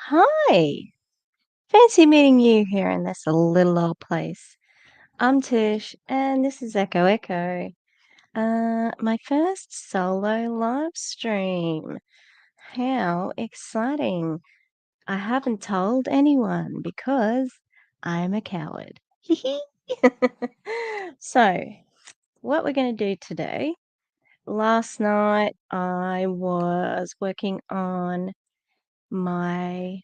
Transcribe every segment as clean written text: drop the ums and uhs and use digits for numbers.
Hi, fancy meeting you here in this little old place. I'm Tish, and this is Echo Echo. My first solo live stream. How exciting! I haven't told anyone because I'm a coward. So, what we're going to do today? Last night I was working on my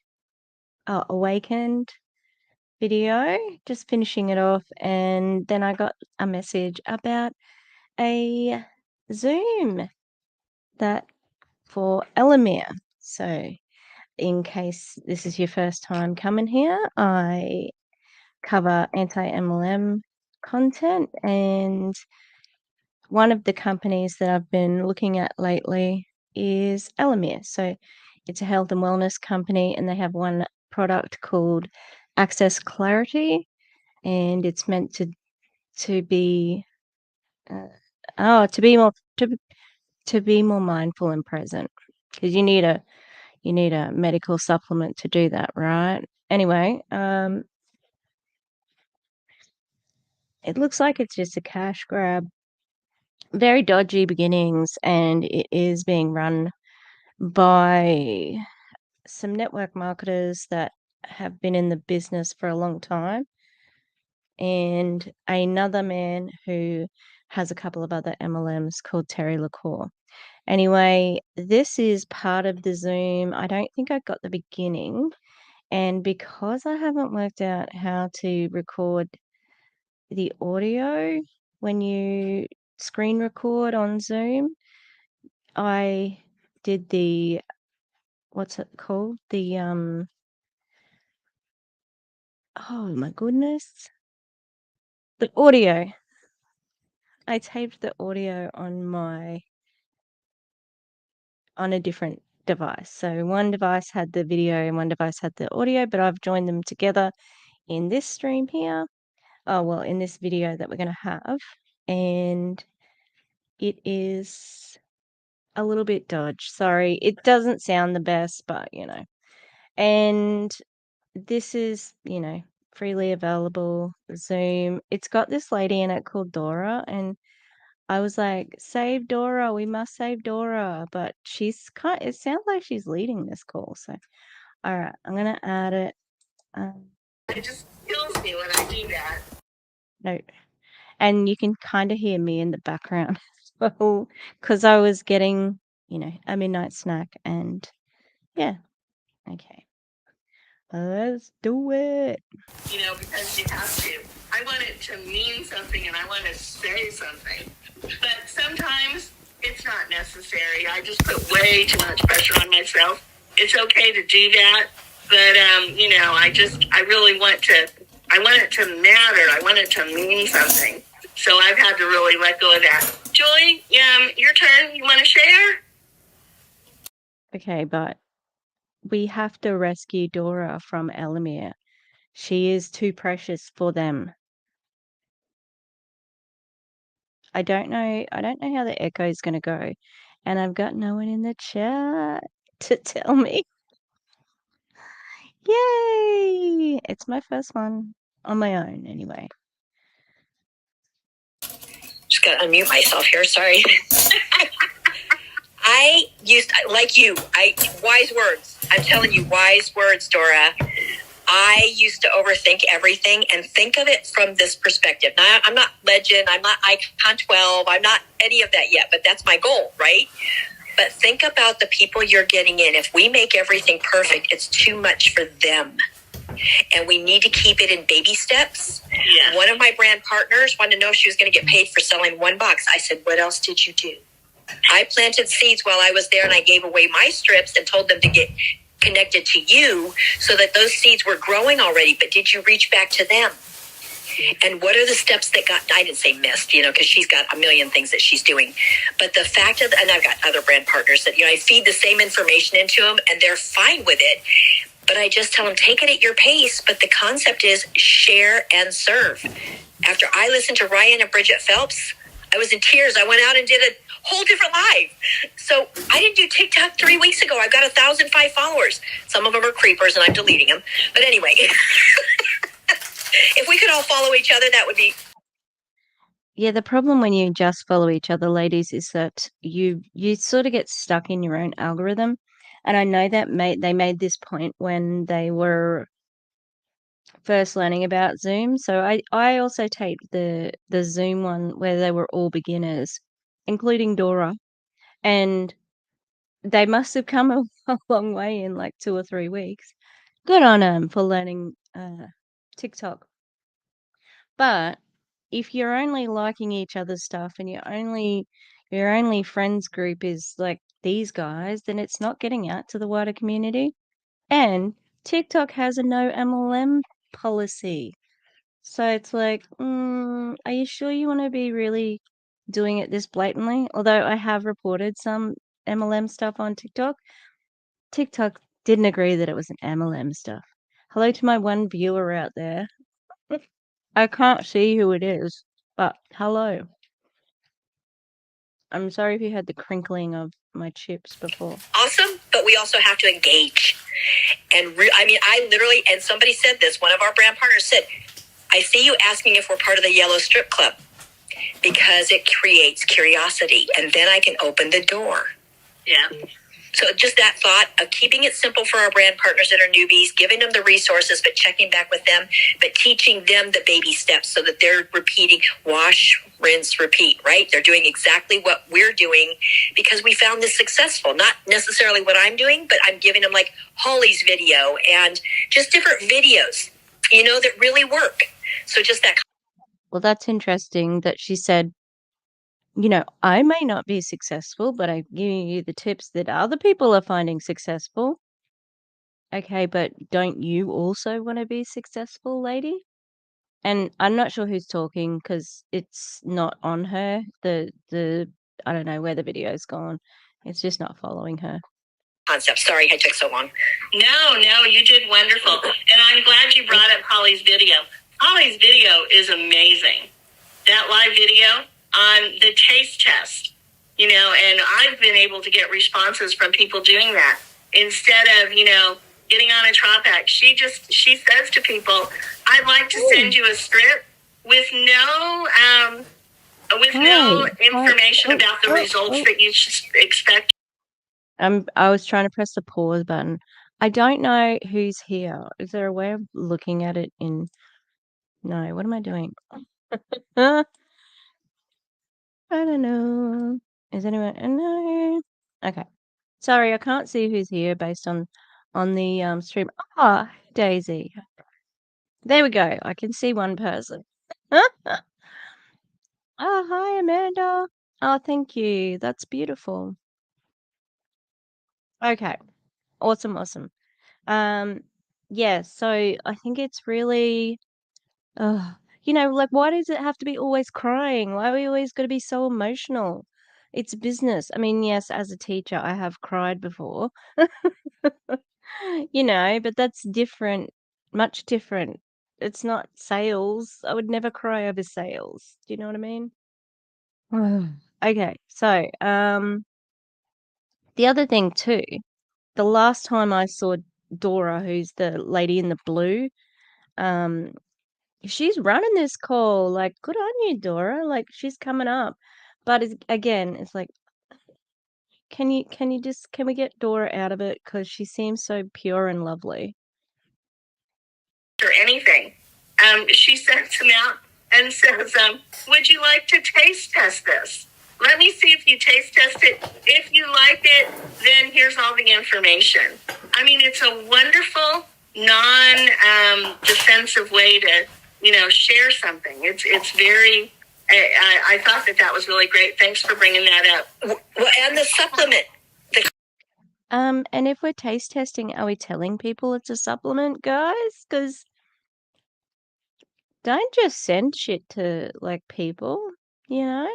Awakened video, just finishing it off, and then I got a message about a Zoom that for Elomir. So, in case this is your first time coming here, I cover anti-MLM content, and one of the companies that I've been looking at lately is Elomir. So, it's a health and wellness company, and they have one product called Access Clarity, and it's meant to be to be more to be more mindful and present, because you need a medical supplement to do that, right? Anyway, it looks like it's just a cash grab, very dodgy beginnings, and it is being run by some network marketers that have been in the business for a long time, and another man who has a couple of other MLMs called Terry LaCour. Anyway, this is part of the Zoom. I don't think I got the beginning. And because I haven't worked out how to record the audio when you screen record on Zoom, I did the, what's it called? Oh my goodness. The audio. I taped the audio on a different device. So one device had the video and one device had the audio, but I've joined them together in this stream here. Oh, well, in this video that we're going to have. And it is a little bit dodged. Sorry, it doesn't sound the best, but And this is, freely available Zoom. It's got this lady in it called Dora, and I was like, save Dora, we must save Dora. But it sounds like she's leading this call. So, all right, I'm going to add it. It just kills me when I do that. No. And you can kind of hear me in the background as well, because I was getting, a midnight snack, and yeah. Okay. Let's do it. Because you have to. I want it to mean something and I want to say something. But sometimes it's not necessary. I just put way too much pressure on myself. It's okay to do that. But, I really I want it to matter. I want it to mean something. So I've had to really let go of that. Julie, your turn. You want to share? Okay, but we have to rescue Dora from Elomir. She is too precious for them. I don't know how the echo is going to go, and I've got no one in the chat to tell me. Yay! It's my first one on my own, anyway. Just gotta unmute myself here. Sorry. Wise words. I'm telling you, wise words, Dora. I used to overthink everything and think of it from this perspective. Now, I'm not legend. I'm not icon 12. I'm not any of that yet, but that's my goal, right? But think about the people you're getting in. If we make everything perfect, it's too much for them. And we need to keep it in baby steps. Yeah. One of my brand partners wanted to know if she was going to get paid for selling one box. I said, what else did you do? I planted seeds while I was there, and I gave away my strips and told them to get connected to you so that those seeds were growing already. But did you reach back to them? And what are the steps that I didn't say missed, because she's got a million things that she's doing. But the fact of, and I've got other brand partners that, I feed the same information into them and they're fine with it. But I just tell them, take it at your pace. But the concept is share and serve. After I listened to Ryan and Bridget Phelps, I was in tears. I went out and did a whole different live. So I didn't did you TikTok 3 weeks ago? I've got 1,005 followers. Some of them are creepers, and I'm deleting them. But anyway, if we could all follow each other, that would be. Yeah, the problem when you just follow each other, ladies, is that you sort of get stuck in your own algorithm. And I know that they made this point when they were first learning about Zoom. So I also taped the Zoom one where they were all beginners, including Dora, and they must have come a long way in like 2 or 3 weeks. Good on them for learning TikTok. But if you're only liking each other's stuff and your only friends group is like these guys, then it's not getting out to the wider community. And TikTok has a no MLM policy. So it's like, are you sure you want to be really doing it this blatantly? Although I have reported some MLM stuff on TikTok. TikTok didn't agree that it was an MLM stuff. Hello to my one viewer out there. I can't see who it is, but hello. I'm sorry if you heard the crinkling of my chips before. Awesome, but we also have to engage. And I literally, and somebody said this, one of our brand partners said, I see you asking if we're part of the Yellow Strip Club because it creates curiosity, and then I can open the door. Yeah. So just that thought of keeping it simple for our brand partners that are newbies, giving them the resources, but checking back with them, but teaching them the baby steps so that they're repeating, wash, rinse, repeat, right? They're doing exactly what we're doing because we found this successful. Not necessarily what I'm doing, but I'm giving them like Holly's video and just different videos, that really work. So just that. Well, that's interesting that she said, I may not be successful, but I'm giving you the tips that other people are finding successful. Okay, but don't you also want to be successful, lady? And I'm not sure who's talking because it's not on her. The I don't know where the video's gone. It's just not following her. Concept. Sorry, I took so long. No, you did wonderful. And I'm glad you brought up Holly's video. Holly's video is amazing. That live video on the taste test, and I've been able to get responses from people doing that. Instead of, getting on a Tropac, she says to people, I'd like to send you a strip with no information about the results that you expect. I was trying to press the pause button. I don't know who's here. Is there a way of looking at it in? No, what am I doing? I don't know. Is anyone? No. Okay. Sorry, I can't see who's here based on the stream. Ah, Daisy. There we go. I can see one person. Oh, hi, Amanda. Oh, thank you. That's beautiful. Okay. Awesome. Yeah, so I think it's really, like, why does it have to be always crying? Why are we always got to be so emotional? It's business. I mean, yes, as a teacher, I have cried before, but that's different, much different. It's not sales. I would never cry over sales. Do you know what I mean? Okay, so, the other thing too, the last time I saw Dora, who's the lady in the blue, um, she's running this call. Like, good on you, Dora. Like, she's coming up. But it's like, can we get Dora out of it? Because she seems so pure and lovely. Or anything. She sends him out and says, would you like to taste test this? Let me see if you taste test it. If you like it, then here's all the information. I mean, it's a wonderful, non-defensive way to, share something. It's very, I thought that was really great. Thanks for bringing that up. Well, and the supplement. And if we're taste testing, are we telling people it's a supplement, guys? Because don't just send shit to, like, people, you know?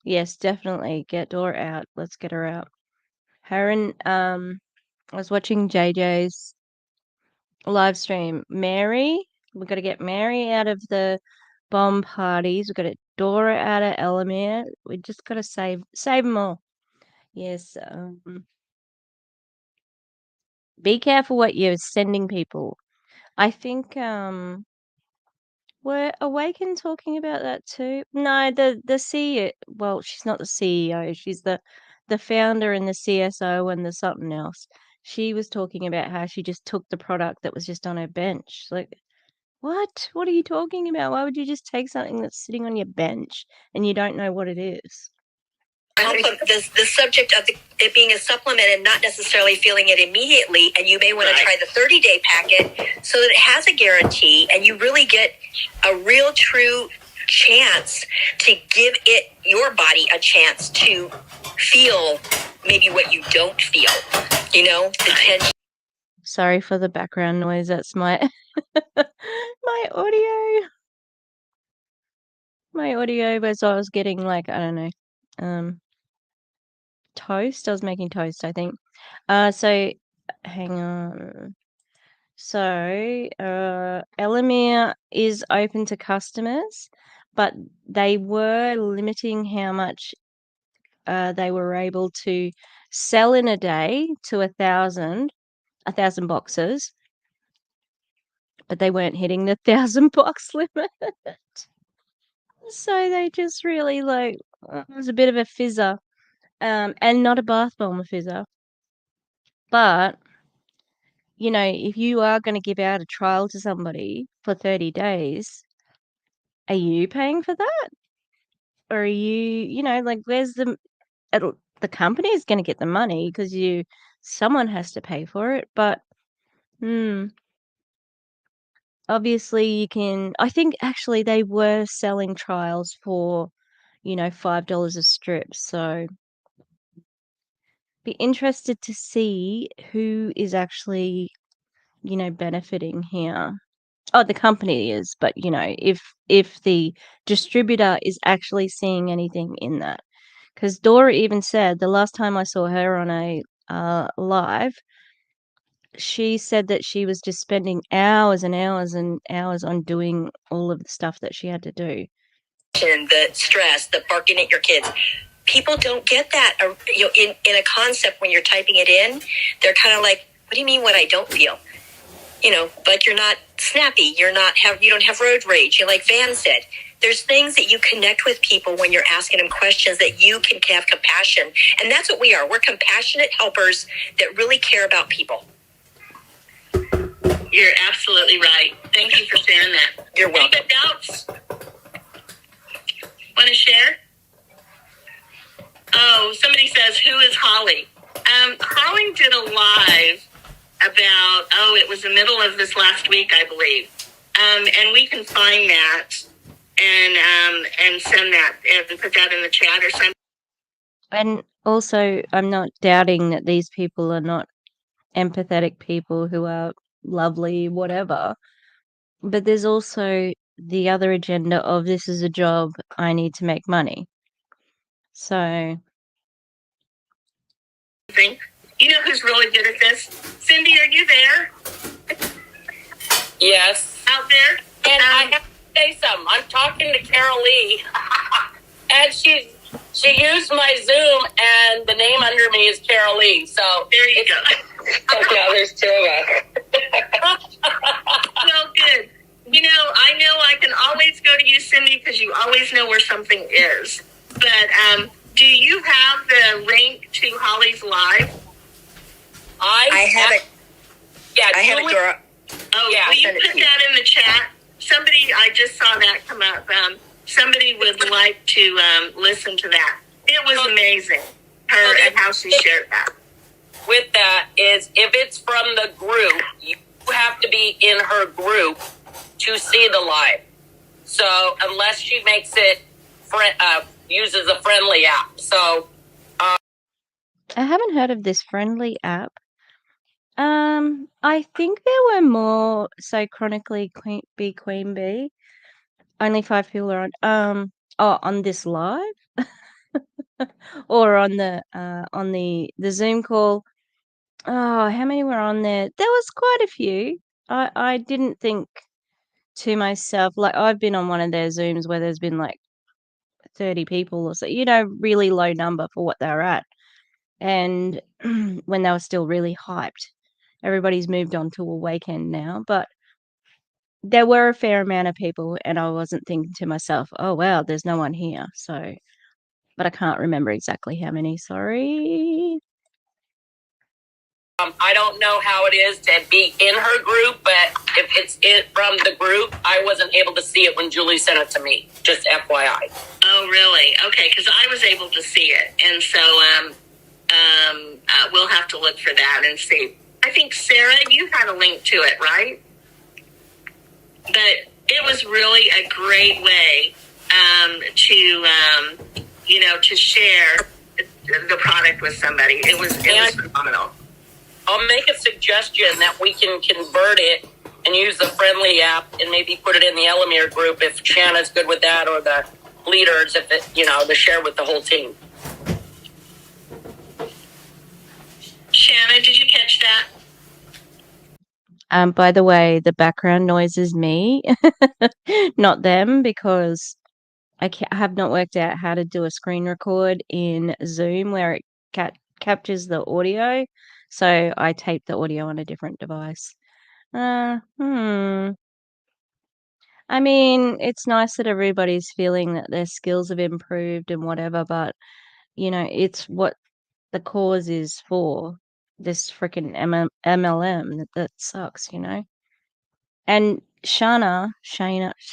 Yes, definitely. Get Dora out. Let's get her out. Her and, I was watching JJ's live stream. Mary, we got to get Mary out of the bomb parties. We got to Dora out of Elomir. We just got to save them all. Yes, be careful what you're sending people. I think, were Awaken talking about that too? No, the CEO, well, she's not the CEO, she's the founder and the CSO and the something else. She was talking about how she just took the product that was just on her bench. Like, what? What are you talking about? Why would you just take something that's sitting on your bench and you don't know what it is? The subject of it being a supplement and not necessarily feeling it immediately, and you may want to try the 30-day packet so that it has a guarantee and you really get a real true chance to give it your body a chance to feel maybe what you don't feel, the tension. Sorry for the background noise. That's my my audio. My audio was I was getting like, I don't know, toast. I was making toast, I think. So hang on. So, Elomir is open to customers, but they were limiting how much they were able to sell in a day to 1,000 boxes, but they weren't hitting the 1,000 box limit. So they just really it was a bit of a fizzer, and not a bath bomb fizzer. But if you are going to give out a trial to somebody for 30 days, are you paying for that? Or are where's the company is going to get the money because someone has to pay for it. But, hmm, obviously I think actually they were selling trials for, $5 a strip. So be interested to see who is actually, benefiting here. Oh, the company is, but if the distributor is actually seeing anything in that. Because Dora even said the last time I saw her on a live, she said that she was just spending hours and hours and hours on doing all of the stuff that she had to do. The stress, the barking at your kids. People don't get that. In a concept when you're typing it in, they're kind of like, "What do you mean? What I don't feel?" Like you're not snappy. You don't have road rage. Like Van said, there's things that you connect with people when you're asking them questions that you can have compassion, and that's what we are. We're compassionate helpers that really care about people. You're absolutely right. Thank you for sharing that. You're welcome. Any doubts? Want to share? Oh, somebody says, who is Holly? Holly did a live about, it was the middle of this last week, I believe. And we can find that and send that and put that in the chat or something. And also, I'm not doubting that these people are not empathetic people who are lovely, whatever. But there's also the other agenda of this is a job, I need to make money. So, you know who's really good at this? Cindy, are you there? Yes. Out there? And I have to say something. I'm talking to Carol Lee, and she used my Zoom, and the name under me is Carol Lee. So there you go. Now there's two of us. Well, good. I know I can always go to you, Cindy, because you always know where something is. But do you have the link to Holly's live? I have it. Yeah, I have it, Dora. Oh, yeah. Will you put that in the chat? Somebody, I just saw that come up. Somebody would like to listen to that. It was amazing, her and how she shared that. With that is, if it's from the group, you have to be in her group to see the live. So unless she makes it, uses a friendly app. So I haven't heard of this friendly app. I think there were more. So chronically Queen Bee. Only 5 people are on this live, or on the Zoom call. Oh, how many were on there? There was quite a few. I didn't think to myself, like, I've been on one of their Zooms where there's been like 30 people or so, really low number for what they're at. and when they were still really hyped. Everybody's moved on to a weekend now, but there were a fair amount of people, and I wasn't thinking to myself, "Oh, wow, there's no one here." So, but I can't remember exactly how many, sorry. I don't know how it is to be in her group, but if it's from the group, I wasn't able to see it when Julie sent it to me. Just FYI. Oh, really? Okay, because I was able to see it, and so we'll have to look for that and see. I think Sarah, you had a link to it, right? But it was really a great way to share the product with somebody. It was phenomenal. I'll make a suggestion that we can convert it and use the Friendly app and maybe put it in the Elomir group if Shanna's good with that, or the leaders if it, to share with the whole team. Shanna, did you catch that? By the way, the background noise is me, not them, because I have not worked out how to do a screen record in Zoom where it captures the audio. So I taped the audio on a different device. I mean, it's nice that everybody's feeling that their skills have improved and whatever, but it's what the cause is for this freaking MLM that sucks, And Shana,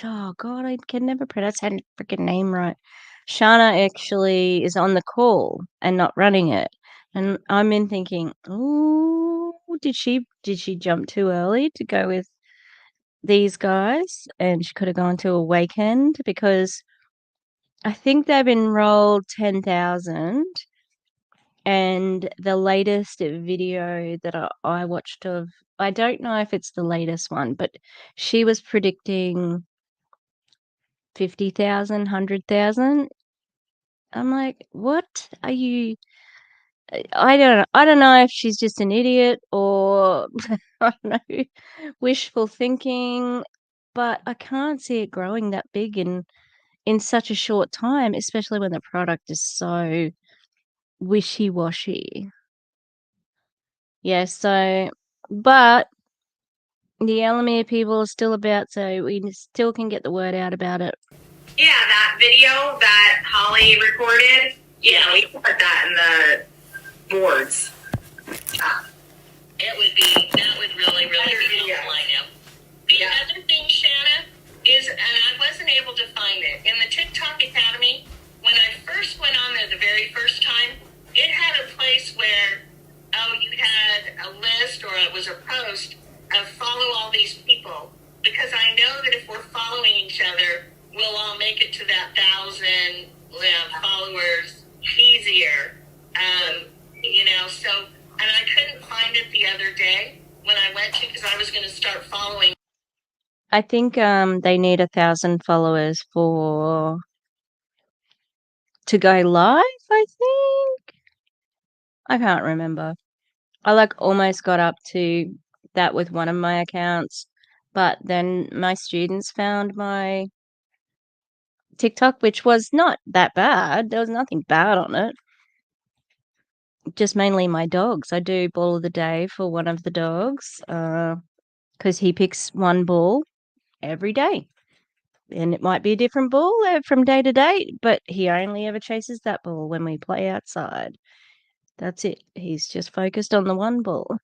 oh God, I can never pronounce her freaking name right. Shana actually is on the call and not running it. And I'm in thinking, oh, did she jump too early to go with these guys? And she could have gone to a weekend, because I think they've enrolled 10,000. And the latest video that I watched of, I don't know if it's the latest one, but she was predicting 50,000, 100,000. I'm like, what are you? I don't know if she's just an idiot, or I don't know, wishful thinking, but I can't see it growing that big in such a short time, especially when the product is so wishy-washy. Yeah, so, but the Elomir people are still about, so we still can get the word out about it. Yeah, that video that Holly recorded. Yeah, we can put that in the boards. That would really be helpful, I know. The other thing, Shanna, is, and I wasn't able to find it, in the TikTok Academy, when I first went on there the very first time, it had a place where, you had a list, or it was a post of follow all these people. Because I know that if we're following each other, we'll all make it to that 1,000 followers easier. So, and I couldn't find it the other day when I went to, because I was going to start following. I think they need 1,000 followers to go live, I think. I can't remember. I almost got up to that with one of my accounts, but then my students found my TikTok, which was not that bad. There was nothing bad on it. Just mainly my dogs. I do ball of the day for one of the dogs, because he picks one ball every day. And it might be a different ball from day to day, but he only ever chases that ball when we play outside. That's it. He's just focused on the one ball.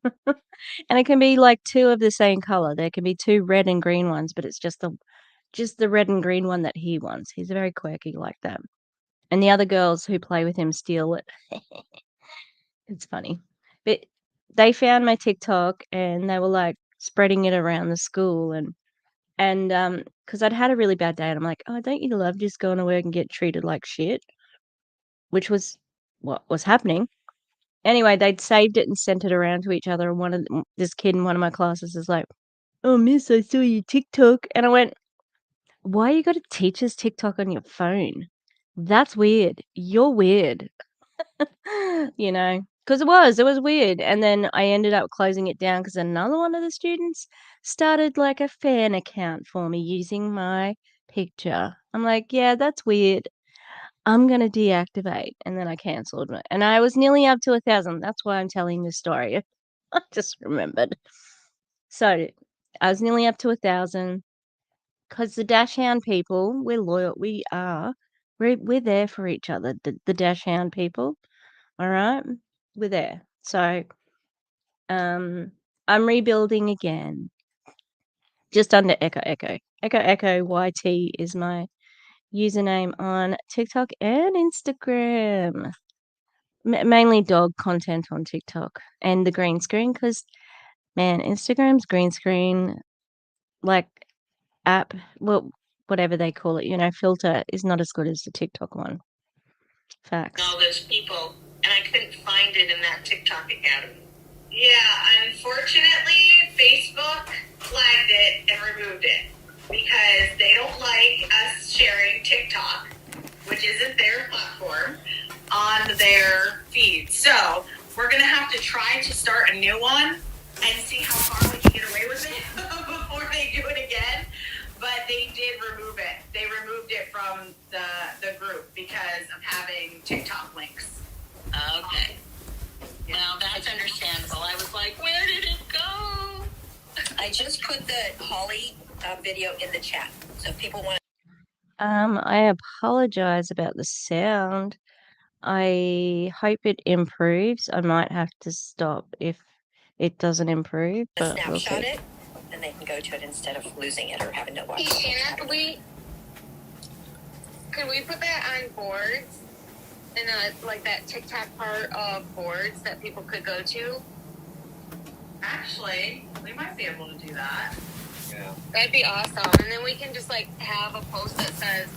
And it can be like two of the same color. There can be two red and green ones, but it's just the red and green one that he wants. He's very quirky like that. And the other girls who play with him steal it. It's funny. But they found my TikTok and they were spreading it around the school, and because I'd had a really bad day, and I'm like, oh, don't you love just going to work and get treated like shit? Which was what was happening. Anyway, they'd saved it and sent it around to each other, and this kid in one of my classes is like, "Oh, miss, I saw your TikTok." And I went, "Why you got a teacher's TikTok on your phone? That's weird. You're weird." Because it was weird. And then I ended up closing it down because another one of the students started a fan account for me using my picture. I'm like, yeah, that's weird. I'm going to deactivate. And then I cancelled it. And I was nearly up to 1,000. That's why I'm telling this story. I just remembered. So I was nearly up to 1,000 because the Dash Hound people, we're loyal. We are. We're there for each other, the Dash Hound people. All right? We're there. So I'm rebuilding again. Just under Echo Echo. Echo Echo YT is my username on TikTok and Instagram. Mainly dog content on TikTok and the green screen because, man, Instagram's green screen, like app, well, whatever they call it, filter is not as good as the TikTok one. Facts. All those people, and I couldn't find it in that TikTok Academy. Yeah, unfortunately, Facebook flagged it and removed it because they don't like us sharing TikTok, which isn't their platform, on their feed. So we're going to have to try to start a new one and see how far we can get away with it before they do it again. But they did remove it. They removed it from the group because of having TikTok links. Okay. Now that's understandable. I was like, where did it go? I just put the Holly video in the chat. So if people want I apologize about the sound. I hope it improves. I might have to stop if it doesn't improve, to but we'll snapshot see. it, then they can go to it instead of losing it or having to watch Hey, it. Shanna, could we put that on boards? And like that TikTok part of boards that people could go to? Actually, we might be able to do that. Yeah. That'd be awesome. And then we can just like have a post that says,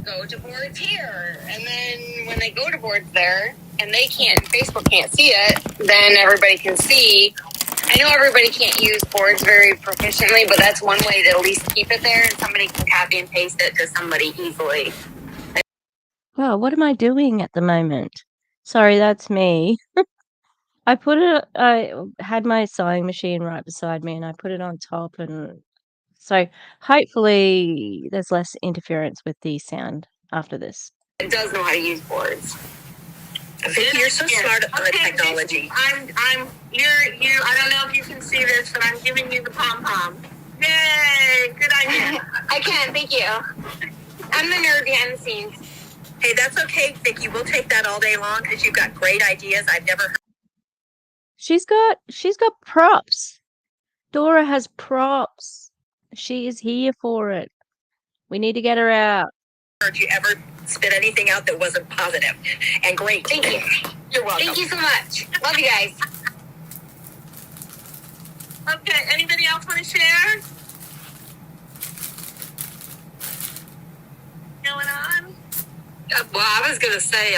go to boards here. And then when they go to boards there and Facebook can't see it, then everybody can see. I know everybody can't use boards very proficiently, but that's one way to at least keep it there and somebody can copy and paste it to somebody easily. Well, what am I doing at the moment? Sorry, that's me. I had my sewing machine right beside me and I put it on top, and so hopefully there's less interference with the sound after this. It does know how to use boards. Vicky, you're so smart on the technology. You. I don't know if you can see this, but I'm giving you the pom-pom. Yay! Good idea. I can, thank you. I'm the nerd behind the scenes. Hey, that's okay, Vicky. We'll take that all day long because you've got great ideas. I've never heard. She's got props. Dora has props. She is here for it. We need to get her out. Heard you ever spit anything out that wasn't positive and great. Thank you. You're welcome. Thank you so much. Love you guys. Okay, anybody else want to share? Going on? Well, I was going to say,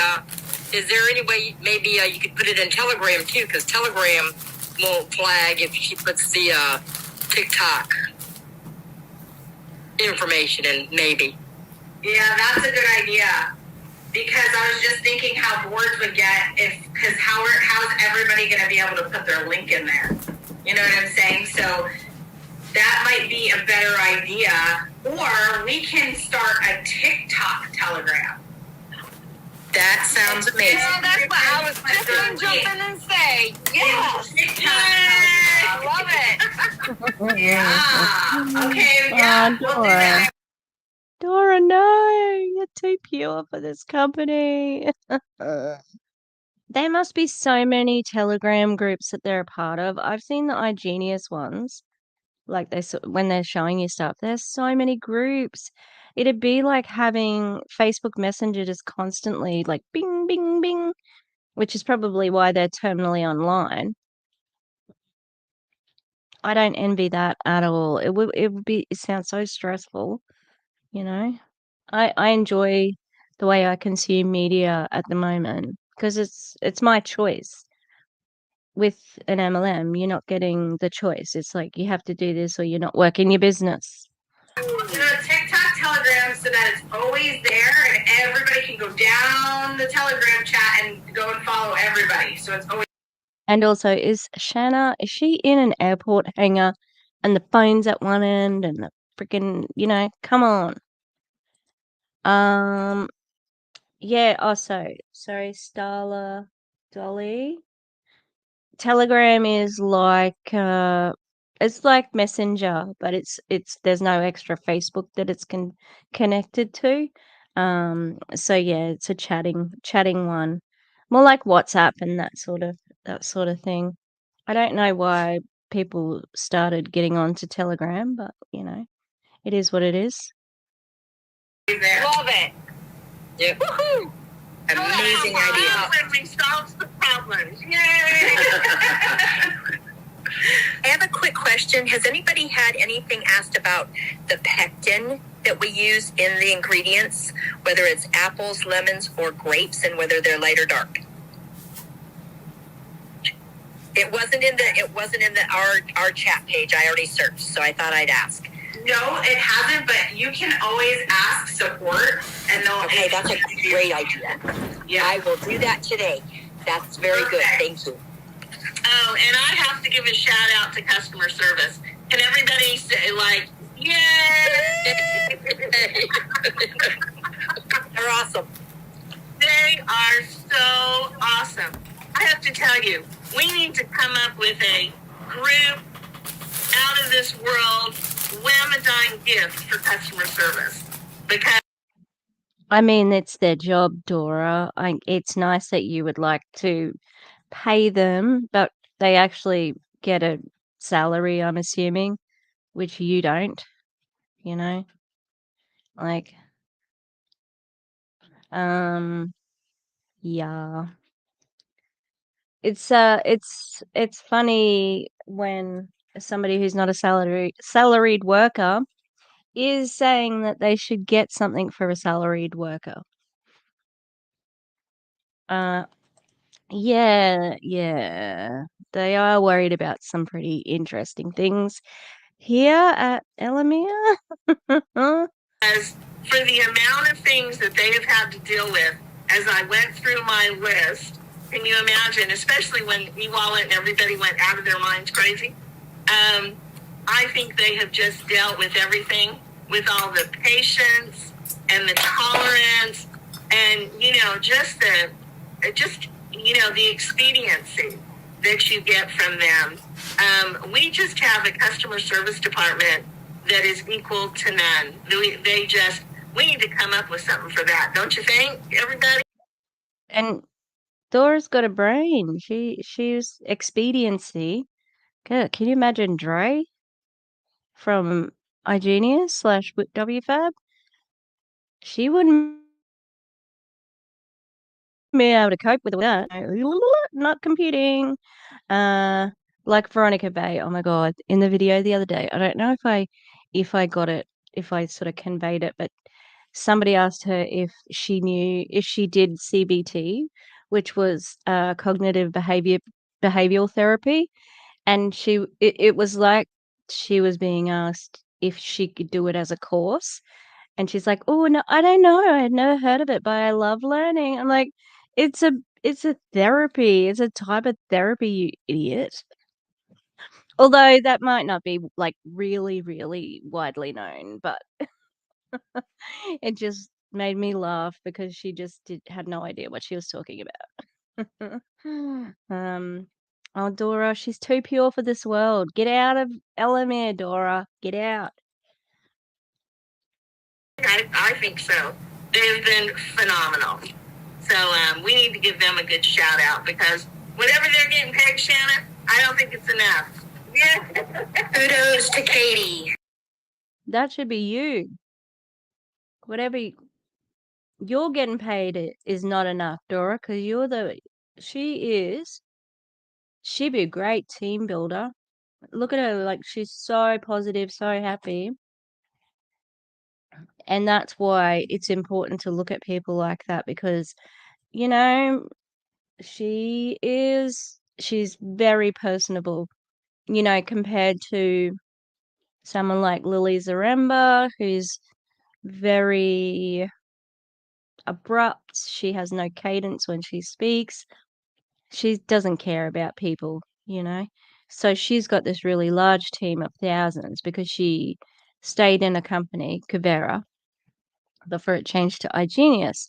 is there any way maybe you could put it in Telegram too? Because Telegram won't flag if she puts the TikTok information in, maybe. Yeah, that's a good idea. Because I was just thinking how boards would get because how's everybody going to be able to put their link in there? You know what I'm saying? So that might be a better idea. Or we can start a TikTok Telegram. That sounds amazing. Yeah, that's what I was just going to jump in and say. Yes. I love it. Yeah. Okay. Yeah. We'll do that. Dora, no, you're too pure for this company. There must be so many Telegram groups that they're a part of. I've seen the iGenius ones, like when they're showing you stuff. There's so many groups. It'd be like having Facebook Messenger just constantly like bing, bing, bing, which is probably why they're terminally online. I don't envy that at all. It sounds so stressful, you know? I enjoy the way I consume media at the moment because it's my choice. With an MLM, you're not getting the choice. It's like you have to do this or you're not working your business. TikTok Telegram so that it's always there and everybody can go down the Telegram chat and go and follow everybody. So it's always. And also, is she in an airport hangar and the phone's at one end and the freaking, come on. Yeah, also, sorry, Starla Dolly. Telegram is it's like Messenger, but it's there's no extra Facebook that it's connected to. So yeah, it's a chatting one. More like WhatsApp and that sort of thing. I don't know why people started getting onto Telegram, but it is what it is. There. Love it. Yep. Woohoo! Amazing idea. We solved the problems. Yay! I have a quick question. Has anybody had anything asked about the pectin that we use in the ingredients, whether it's apples, lemons, or grapes, and whether they're light or dark? It wasn't in our chat page. I already searched, so I thought I'd ask. No, it hasn't, but you can always ask support, and they'll. Okay, that's a great idea. Yeah, I will do that today. That's very good. Thank you. Oh, and I have to give a shout out to customer service. Can everybody say like, yay? They're awesome. They are so awesome. I have to tell you, we need to come up with a group out of this world Whamadine gift for customer service. Because I mean, it's their job, Dora. It's nice that you would like to pay them, but they actually get a salary, I'm assuming, which you don't, you know? Like, yeah. It's funny when somebody who's not a salaried worker is saying that they should get something for a salaried worker. Uh, yeah. They are worried about some pretty interesting things here at Elomir. as for the amount of things that they have had to deal with as I went through my list, can you imagine, especially when e-wallet and everybody went out of their minds crazy? I think they have just dealt with everything, with all the patience and the tolerance and, the expediency that you get from them. We just have a customer service department that is equal to none. We need to come up with something for that, don't you think, everybody? And Dora's got a brain. She's expediency. Good. Can you imagine Dre from iGenius/WFab? She wouldn't be able to cope with all that. Not computing. Like Veronica Bay. Oh my god! In the video the other day, I don't know if I got it, if I sort of conveyed it, but somebody asked her if she did CBT, which was cognitive behavioral therapy, and it was like she was being asked if she could do it as a course, and she's like, "Oh no, I don't know. I'd never heard of it, but I love learning." I'm like, "It's a therapy. It's a type of therapy, you idiot." Although that might not be like really, really widely known, but it just made me laugh because she just had no idea what she was talking about. um, oh, Dora, she's too pure for this world. Get out of Elomir, Dora. Get out. I think so. They've been phenomenal. So we need to give them a good shout out because whatever they're getting paid, Shanna, I don't think it's enough. Yeah. Kudos to Katie. That should be you. Whatever you're getting paid is not enough, Dora, because she'd be a great team builder. Look at her, like she's so positive, so happy. And that's why it's important to look at people like that because, she's very personable, compared to someone like Lily Zaremba, who's very abrupt. She has no cadence when she speaks. She doesn't care about people. So she's got this really large team of thousands because she stayed in a company, Cavera, before it changed to iGenius.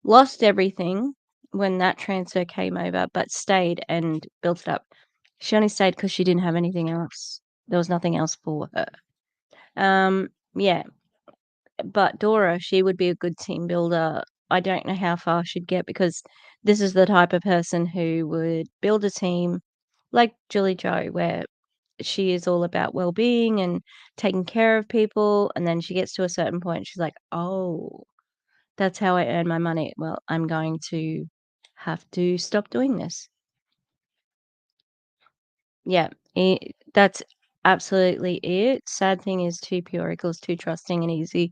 lost everything when that transfer came over, but stayed and built it up. She only stayed because she didn't have anything else. There was nothing else for her. Yeah, but Dora, she would be a good team builder. I don't know how far she'd get because this is the type of person who would build a team like Julie Joe, where she is all about well-being and taking care of people, and then she gets to a certain point, she's like, "Oh, that's how I earn my money. Well, I'm going to have to stop doing this." Yeah, that's absolutely it. Sad thing is too pure equals too trusting and easy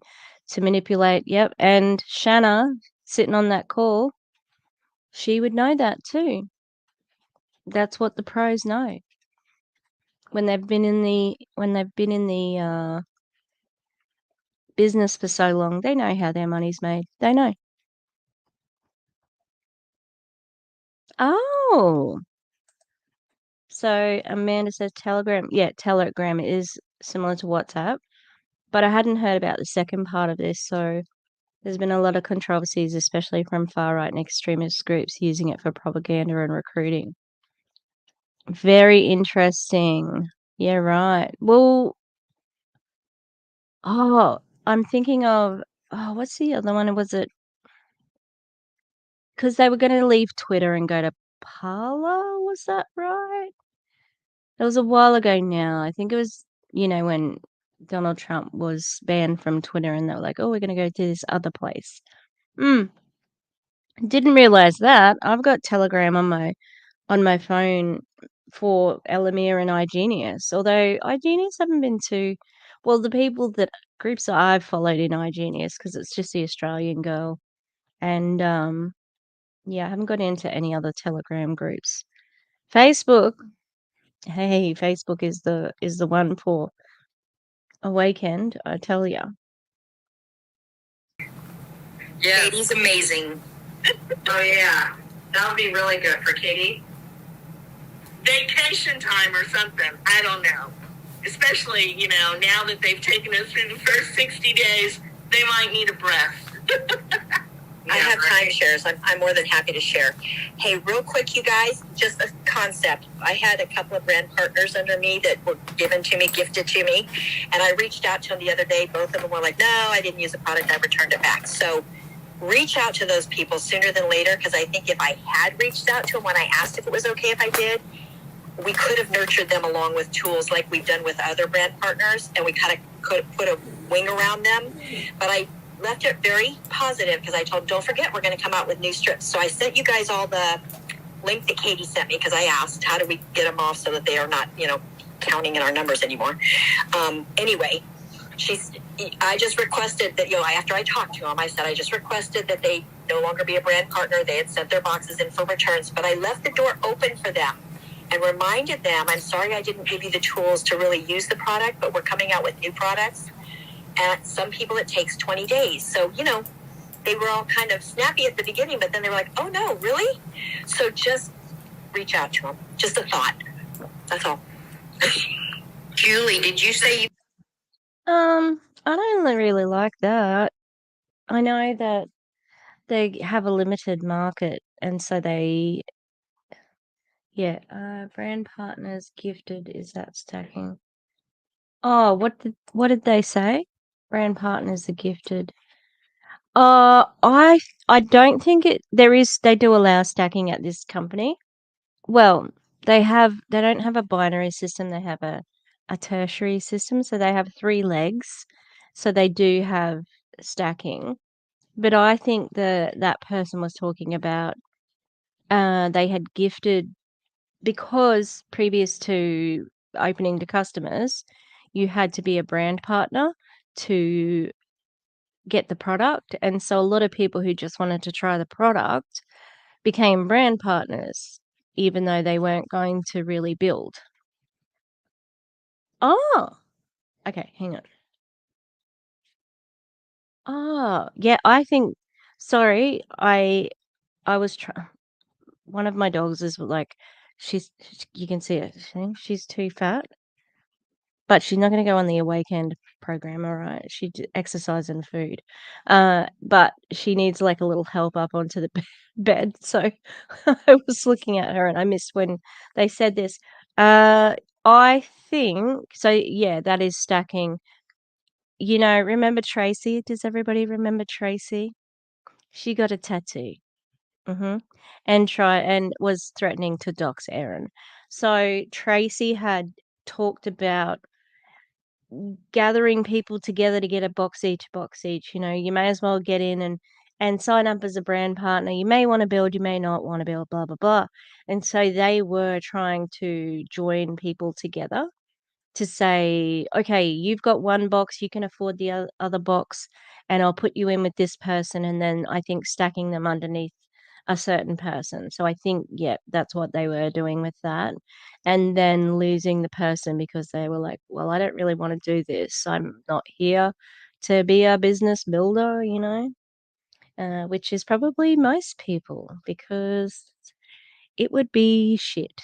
to manipulate. Yep, and Shanna sitting on that call, she would know that too. That's what the pros know. When they've been in the business for so long, they know how their money's made. They know. Oh, so Amanda says Telegram. Yeah, Telegram is similar to WhatsApp, but I hadn't heard about the second part of this, so there's been a lot of controversies, especially from far-right and extremist groups using it for propaganda and recruiting. Very interesting. Yeah, right. Well, I'm thinking of, what's the other one? Was it because they were gonna leave Twitter and go to Parler? Was that right? It was a while ago now. I think it was, when Donald Trump was banned from Twitter and they were like, "Oh, we're gonna go to this other place." Mm, didn't realize that. I've got Telegram on my phone for Elomir and iGenius, although iGenius haven't been too well, the groups that I've followed in iGenius, because it's just the Australian girl, and, yeah, I haven't got into any other Telegram groups. Facebook, hey, Facebook is the one for a weekend, I tell ya. Yeah. Katie's amazing. Oh, yeah. That would be really good for Katie. Vacation time or something. I don't know. Especially, now that they've taken us through the first 60 days, they might need a breath. I have timeshares. I'm more than happy to share. Hey, real quick, you guys, just a concept. I had a couple of brand partners under me that were gifted to me, and I reached out to them the other day. Both of them were like, "No, I didn't use the product. I returned it back." So reach out to those people sooner than later, because I think if I had reached out to them when I asked if it was okay if I did, we could have nurtured them along with tools like we've done with other brand partners, and we kind of could put a wing around them. But I left it very positive because I told them, don't forget, we're going to come out with new strips. So I sent you guys all the link that Katie sent me, because I asked, how do we get them off so that they are not, counting in our numbers anymore. Anyway, I just requested that, after I talked to them, I said, I just requested that they no longer be a brand partner. They had sent their boxes in for returns, but I left the door open for them and reminded them, I'm sorry I didn't give you the tools to really use the product, but we're coming out with new products. And some people, it takes 20 days. So, they were all kind of snappy at the beginning, but then they were like, oh, no, really? So just reach out to them. Just a thought. That's all. Julie, did you say you... I don't really like that. I know that they have a limited market, and so brand partners gifted, is that stacking? Oh, what did they say? Brand partners are gifted. I don't think they do allow stacking at this company. Well, they don't have a binary system, they have a tertiary system, so they have 3 legs. So they do have stacking. But I think that person was talking about, they had gifted because previous to opening to customers, you had to be a brand partner to get the product, and so a lot of people who just wanted to try the product became brand partners, even though they weren't going to really build. Oh, okay, hang on. Oh, yeah, I think sorry, I was one of my dogs is like, you can see it, she's too fat. but she's not going to go on the Awakened program, all right? She exercise and food. But she needs like a little help up onto the bed. So I was looking at her and I missed when they said this. I think so. Yeah, that is stacking. You know, remember Tracy? Does everybody remember Tracy? She got a tattoo. Mm-hmm. And was threatening to dox Aaron. So Tracy had talked about gathering people together to get a box each. You know, you may as well get in and sign up as a brand partner. You may want to build, you may not want to build, blah blah blah. And so they were trying to join people together to say, okay, you've got one box, you can afford the other box, and I'll put you in with this person. And then I think stacking them underneath a certain person. So I think, yeah, that's what they were doing with that. And then losing the person because they were like, well, I don't really want to do this. I'm not here to be a business builder, you know, which is probably most people because it would be shit.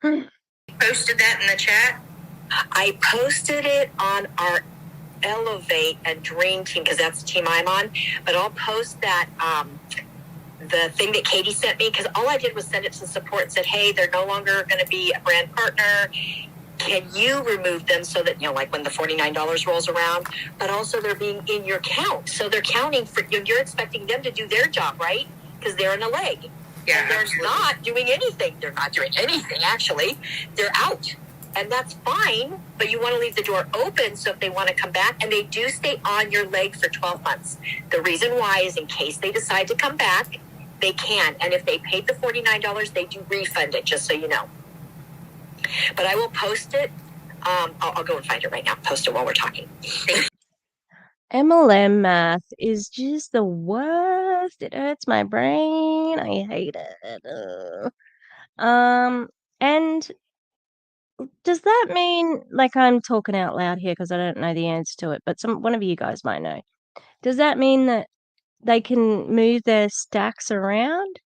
Posted that in the chat. I posted it on our Elevate and Dream Team because that's the team I'm on. But I'll post that the thing that Katie sent me because all I did was send it to support and said, hey, they're no longer going to be a brand partner. Can you remove them so that, you know, like when the $49 rolls around, but also they're being in your count. So they're counting for you. You're expecting them to do their job, right? Because they're in a leg. Yeah, and they're absolutely not doing anything. They're not doing anything, actually. They're out. And that's fine, but you want to leave the door open so if they want to come back, and they do stay on your leg for 12 months. The reason why is in case they decide to come back, they can. And if they paid the $49, they do refund it, just so you know. But I will post it. I'll go and find it right now. Post it while we're talking. MLM math is just the worst. It hurts my brain. I hate it. And does that mean, like, I'm talking out loud here because I don't know the answer to it, but one of you guys might know. Does that mean that they can move their stacks around?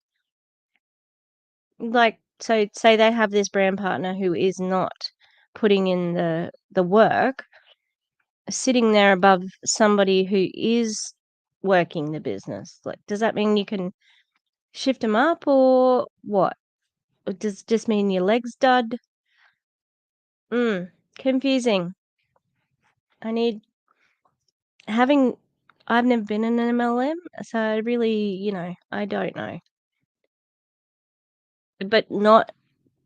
Like, so say they have this brand partner who is not putting in the work, sitting there above somebody who is working the business. Like, does that mean you can shift them up or what? Or does it just mean your legs dud? Confusing. I need having I've never been in an MLM, so I really, you know, I don't know. But not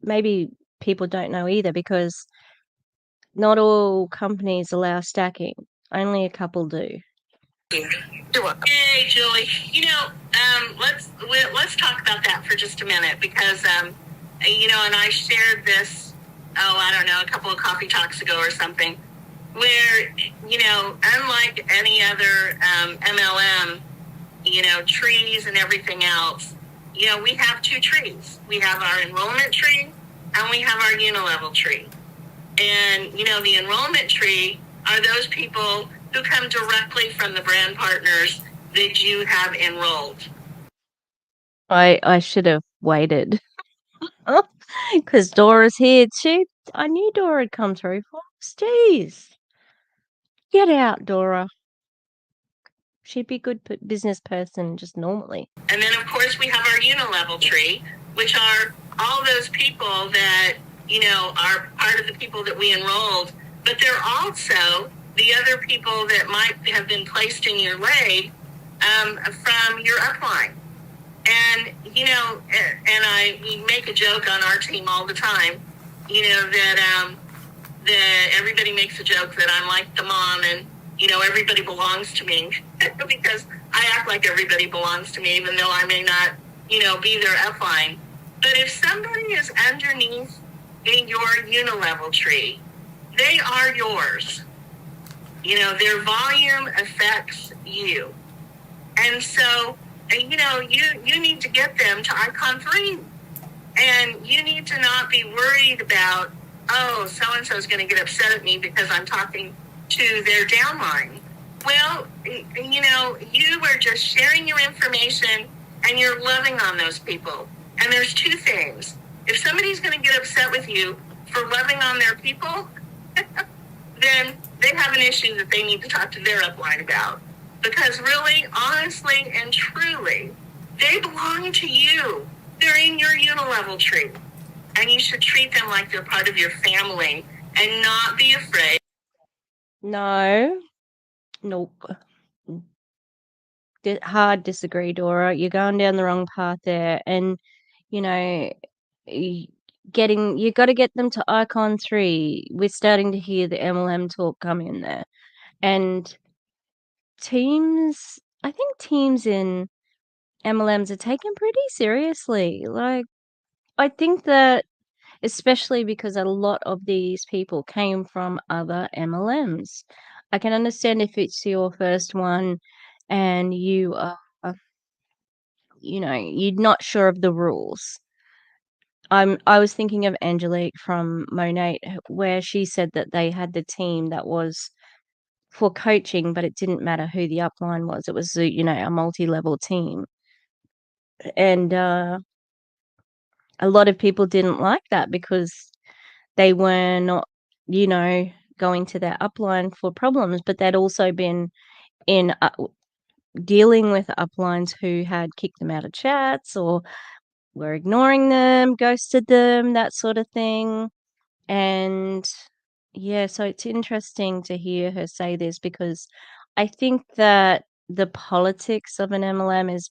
maybe people don't know either because not all companies allow stacking. Only a couple do. You're welcome. Hey, Julie. You know, let's talk about that for just a minute because, you know, and I shared this, I don't know, a couple of coffee talks ago or something, where, you know, unlike any other MLM, you know, trees and everything else, you know, we have two trees. We have our enrollment tree and we have our unilevel tree. And, you know, the enrollment tree are those people who come directly from the brand partners that you have enrolled. I should have waited. Because Dora's here too. I knew Dora'd come through for us. Jeez. Get out, Dora. She'd be a good business person just normally. And then, of course, we have our unilevel tree, which are all those people that, you know, are part of the people that we enrolled, but they're also the other people that might have been placed in your leg from your upline. And, you know, and we make a joke on our team all the time, you know, that everybody makes a joke that I'm like the mom and, you know, everybody belongs to me because I act like everybody belongs to me, even though I may not, you know, be their upline. But if somebody is underneath in your unilevel tree, they are yours. You know, their volume affects you. And so, you know, you need to get them to icon 3. And you need to not be worried about, oh, so-and-so is going to get upset at me because I'm talking to their downline. Well, you know, you are just sharing your information and you're loving on those people. And there's two things. If somebody's going to get upset with you for loving on their people, then they have an issue that they need to talk to their upline about. Because really, honestly, and truly, they belong to you. They're in your unilevel tree. And you should treat them like they're part of your family and not be afraid. No. Nope. Hard disagree, Dora. You're going down the wrong path there. And, you know, you got to get them to icon 3. We're starting to hear the MLM talk come in there. And I think teams in MLMs are taken pretty seriously. Like, I think that especially because a lot of these people came from other MLMs. I can understand if it's your first one and you are, you're not sure of the rules. I was thinking of Angelique from Monate, where she said that they had the team that was for coaching, but it didn't matter who the upline was. It was a multi-level team, and a lot of people didn't like that because they were not, going to their upline for problems, but they'd also been in dealing with uplines who had kicked them out of chats or were ignoring them, ghosted them, that sort of thing. And yeah, so it's interesting to hear her say this because I think that the politics of an MLM it's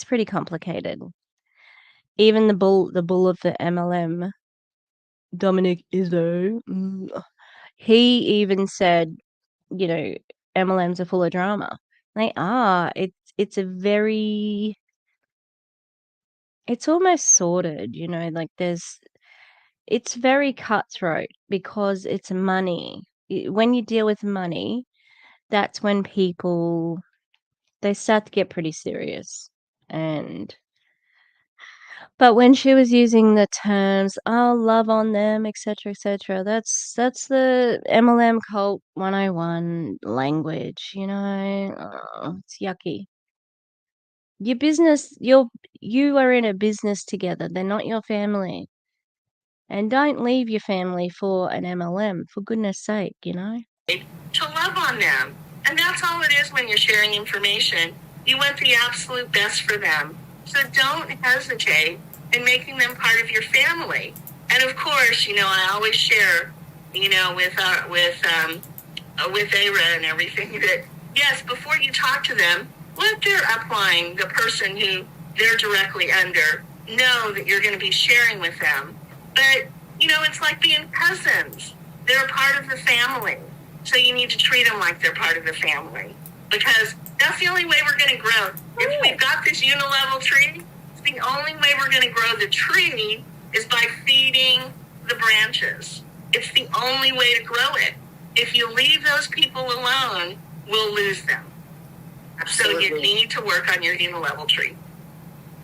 pretty complicated. Even the bull of the MLM, Dominic Izzo, he even said, MLMs are full of drama. They are. It's almost sorted, like it's very cutthroat because it's money. When you deal with money, that's when they start to get pretty serious. But when she was using the terms, "I'll love on them," etc., that's the MLM cult 101 language, Oh, it's yucky. You are in a business together. They're not your family. And don't leave your family for an MLM, for goodness sake, To love on them. And that's all it is when you're sharing information. You want the absolute best for them. So don't hesitate in making them part of your family. And of course, I always share, with Ara and everything that, yes, before you talk to them, let their upline, the person who they're directly under, know that you're going to be sharing with them. But, it's like being cousins. They're a part of the family. So you need to treat them like they're part of the family. Because that's the only way we're going to grow. If we've got this unilevel tree, it's the only way we're going to grow the tree is by feeding the branches. It's the only way to grow it. If you leave those people alone, we'll lose them. Absolutely. So you need to work on your unilevel tree.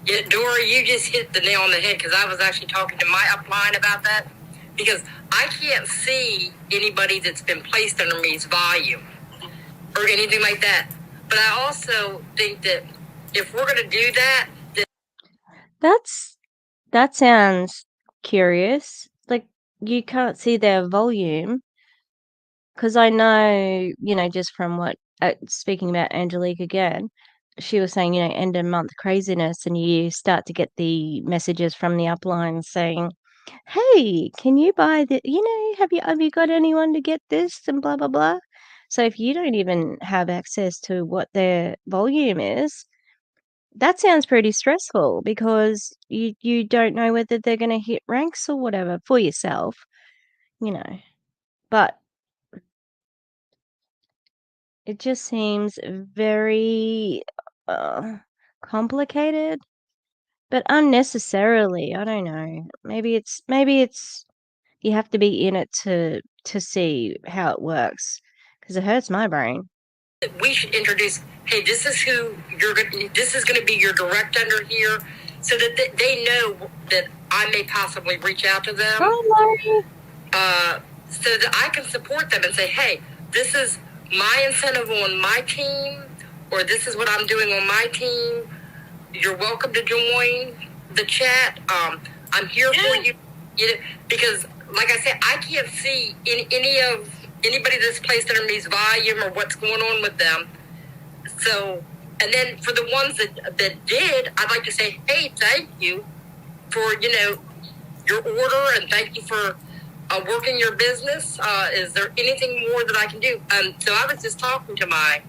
Yeah, Dora, you just hit the nail on the head because I was actually talking to my upline about that because I can't see anybody that's been placed under me's volume or anything like that. But I also think that if we're going to do that, that sounds curious. Like you can't see their volume because I know, just from what speaking about Angelique again, she was saying, end of month craziness, and you start to get the messages from the upline saying, "Hey, can you buy the? Have you got anyone to get this?" and blah blah blah. So if you don't even have access to what their volume is, that sounds pretty stressful because you don't know whether they're going to hit ranks or whatever for yourself, you know. But it just seems very complicated, but unnecessarily. I don't know. Maybe it's you have to be in it to see how it works because it hurts my brain. we should introduce, hey, this is who this is going to be your direct under here, so that they know that I may possibly reach out to them. Oh, so that I can support them and say, hey, this is my incentive on my team, or this is what I'm doing on my team. You're welcome to join the chat. I'm here for you. Because like I said, I can't see anybody that's placed underneath volume or what's going on with them. So, and then for the ones that did, I'd like to say, hey, thank you for, your order, and thank you for working your business. Is there anything more that I can do? So I was just talking to my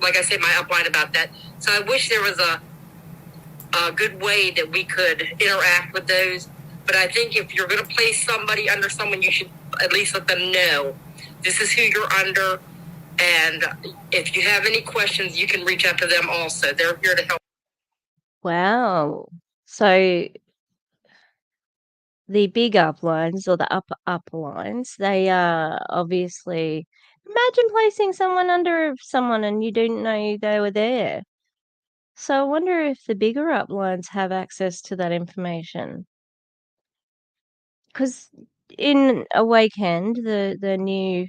upline about that. So I wish there was a good way that we could interact with those. But I think if you're going to place somebody under someone, you should at least let them know this is who you're under. And if you have any questions, you can reach out to them also. They're here to help. Wow. So the big uplines or the upper lines, they are obviously, imagine placing someone under someone and you didn't know they were there. So I wonder if the bigger uplines have access to that information. Because in Awakened, the new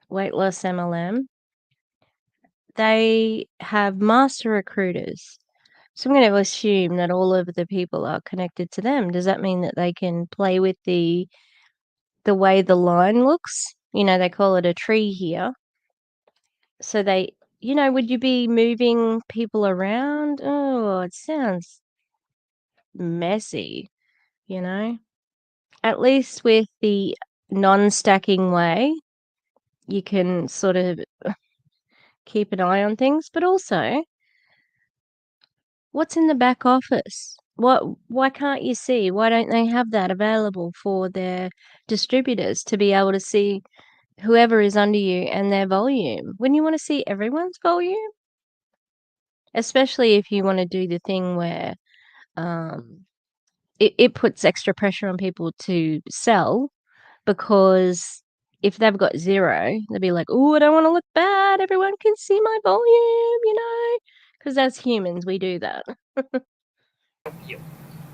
weight loss MLM, they have master recruiters. So I'm going to assume that all of the people are connected to them. Does that mean that they can play with the way the line looks? They call it a tree here. So they, would you be moving people around? Oh, it sounds messy, you know? At least with the non-stacking way, you can sort of keep an eye on things, but also, what's in the back office? Why can't you see? Why don't they have that available for their distributors to be able to see whoever is under you and their volume? Wouldn't you want to see everyone's volume? Especially if you want to do the thing where it puts extra pressure on people to sell, because if they've got 0, they'll be like, oh, I don't want to look bad. Everyone can see my volume, because as humans, we do that.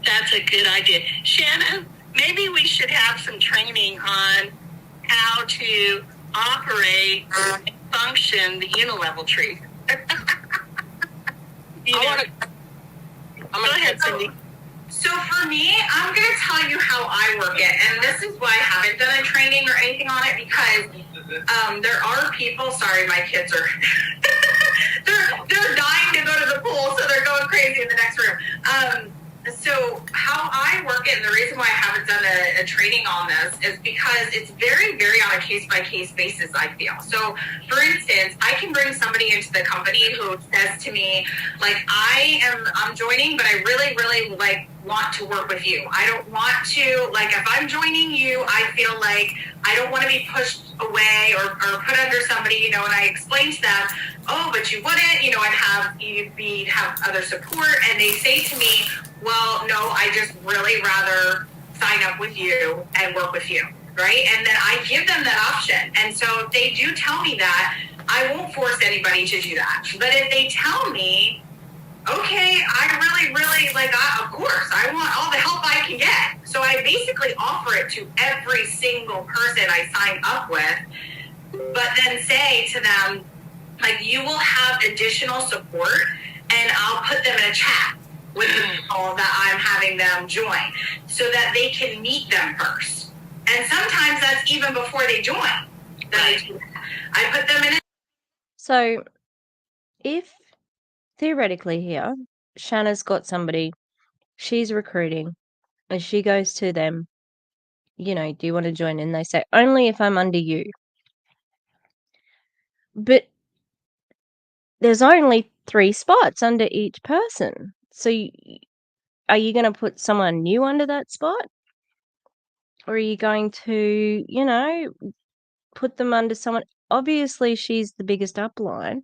That's a good idea. Shannon, maybe we should have some training on how to operate and function the unilevel tree. Go ahead, Cindy. So for me, I'm going to tell you how I work it. And this is why I haven't done a training or anything on it, because there are people, sorry, my kids are, they're dying to go to the pool, so they're going crazy in the next room. So how I work it, and the reason why I haven't done a training on this, is because it's very, very on a case-by-case basis, I feel. So, for instance, I can bring somebody into the company who says to me, like, I'm joining, but I really, really, want to work with you. I don't want to, if I'm joining you, I feel like I don't want to be pushed away or put under somebody, and I explain to them, oh, but you wouldn't, you'd have other support, and they say to me, well, no, I just really rather sign up with you and work with you, right? And then I give them that option. And so if they do tell me that, I won't force anybody to do that. But if they tell me, okay, I really, really, of course, I want all the help I can get. So I basically offer it to every single person I sign up with, but then say to them, you will have additional support, and I'll put them in a chat with the people that I'm having them join, so that they can meet them first. And sometimes that's even before they join. I put them in a... So if theoretically here, Shanna's got somebody, she's recruiting, and she goes to them, do you want to join? And they say, only if I'm under you. But there's only 3 spots under each person. So are you going to put someone new under that spot? Or are you going to, put them under someone? Obviously, she's the biggest upline.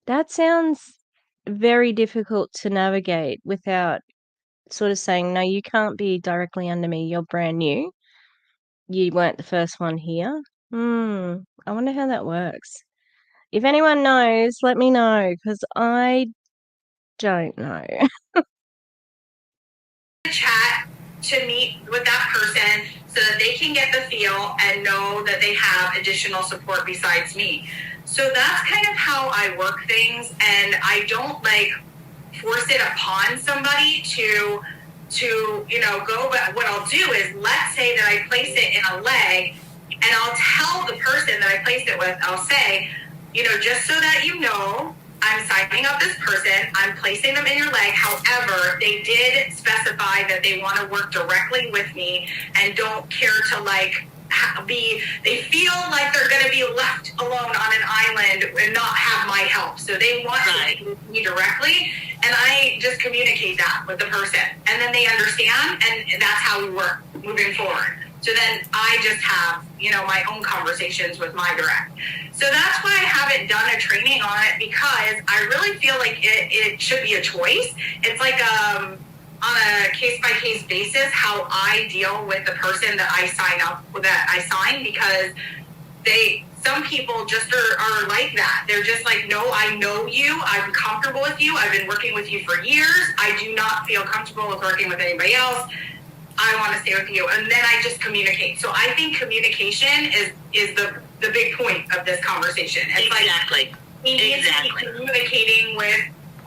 That sounds very difficult to navigate without sort of saying, no, you can't be directly under me. You're brand new. You weren't the first one here. I wonder how that works. If anyone knows, let me know, because I don't know. Chat to meet with that person so that they can get the feel and know that they have additional support besides me. So that's kind of how I work things, and I don't force it upon somebody to to, go, but what I'll do is, let's say that I place it in a leg, and I'll tell the person that I placed it with, I'll say, just so that you know, I'm signing up this person, I'm placing them in your leg. However, they did specify that they want to work directly with me and don't care to they feel like they're going to be left alone on an island and not have my help. So they want to speak with me directly, and I just communicate that with the person, and then they understand, and that's how we work moving forward. So then I just have, my own conversations with my direct. So that's why I haven't done a training on it, because I really feel like it should be a choice. It's like on a case-by-case basis how I deal with the person that I sign, because some people just are like that. They're just like, no, I know you. I'm comfortable with you. I've been working with you for years. I do not feel comfortable with working with anybody else. I want to stay with you. And then I just communicate. So I think communication is the big point of this conversation. It's exactly. We need to be communicating with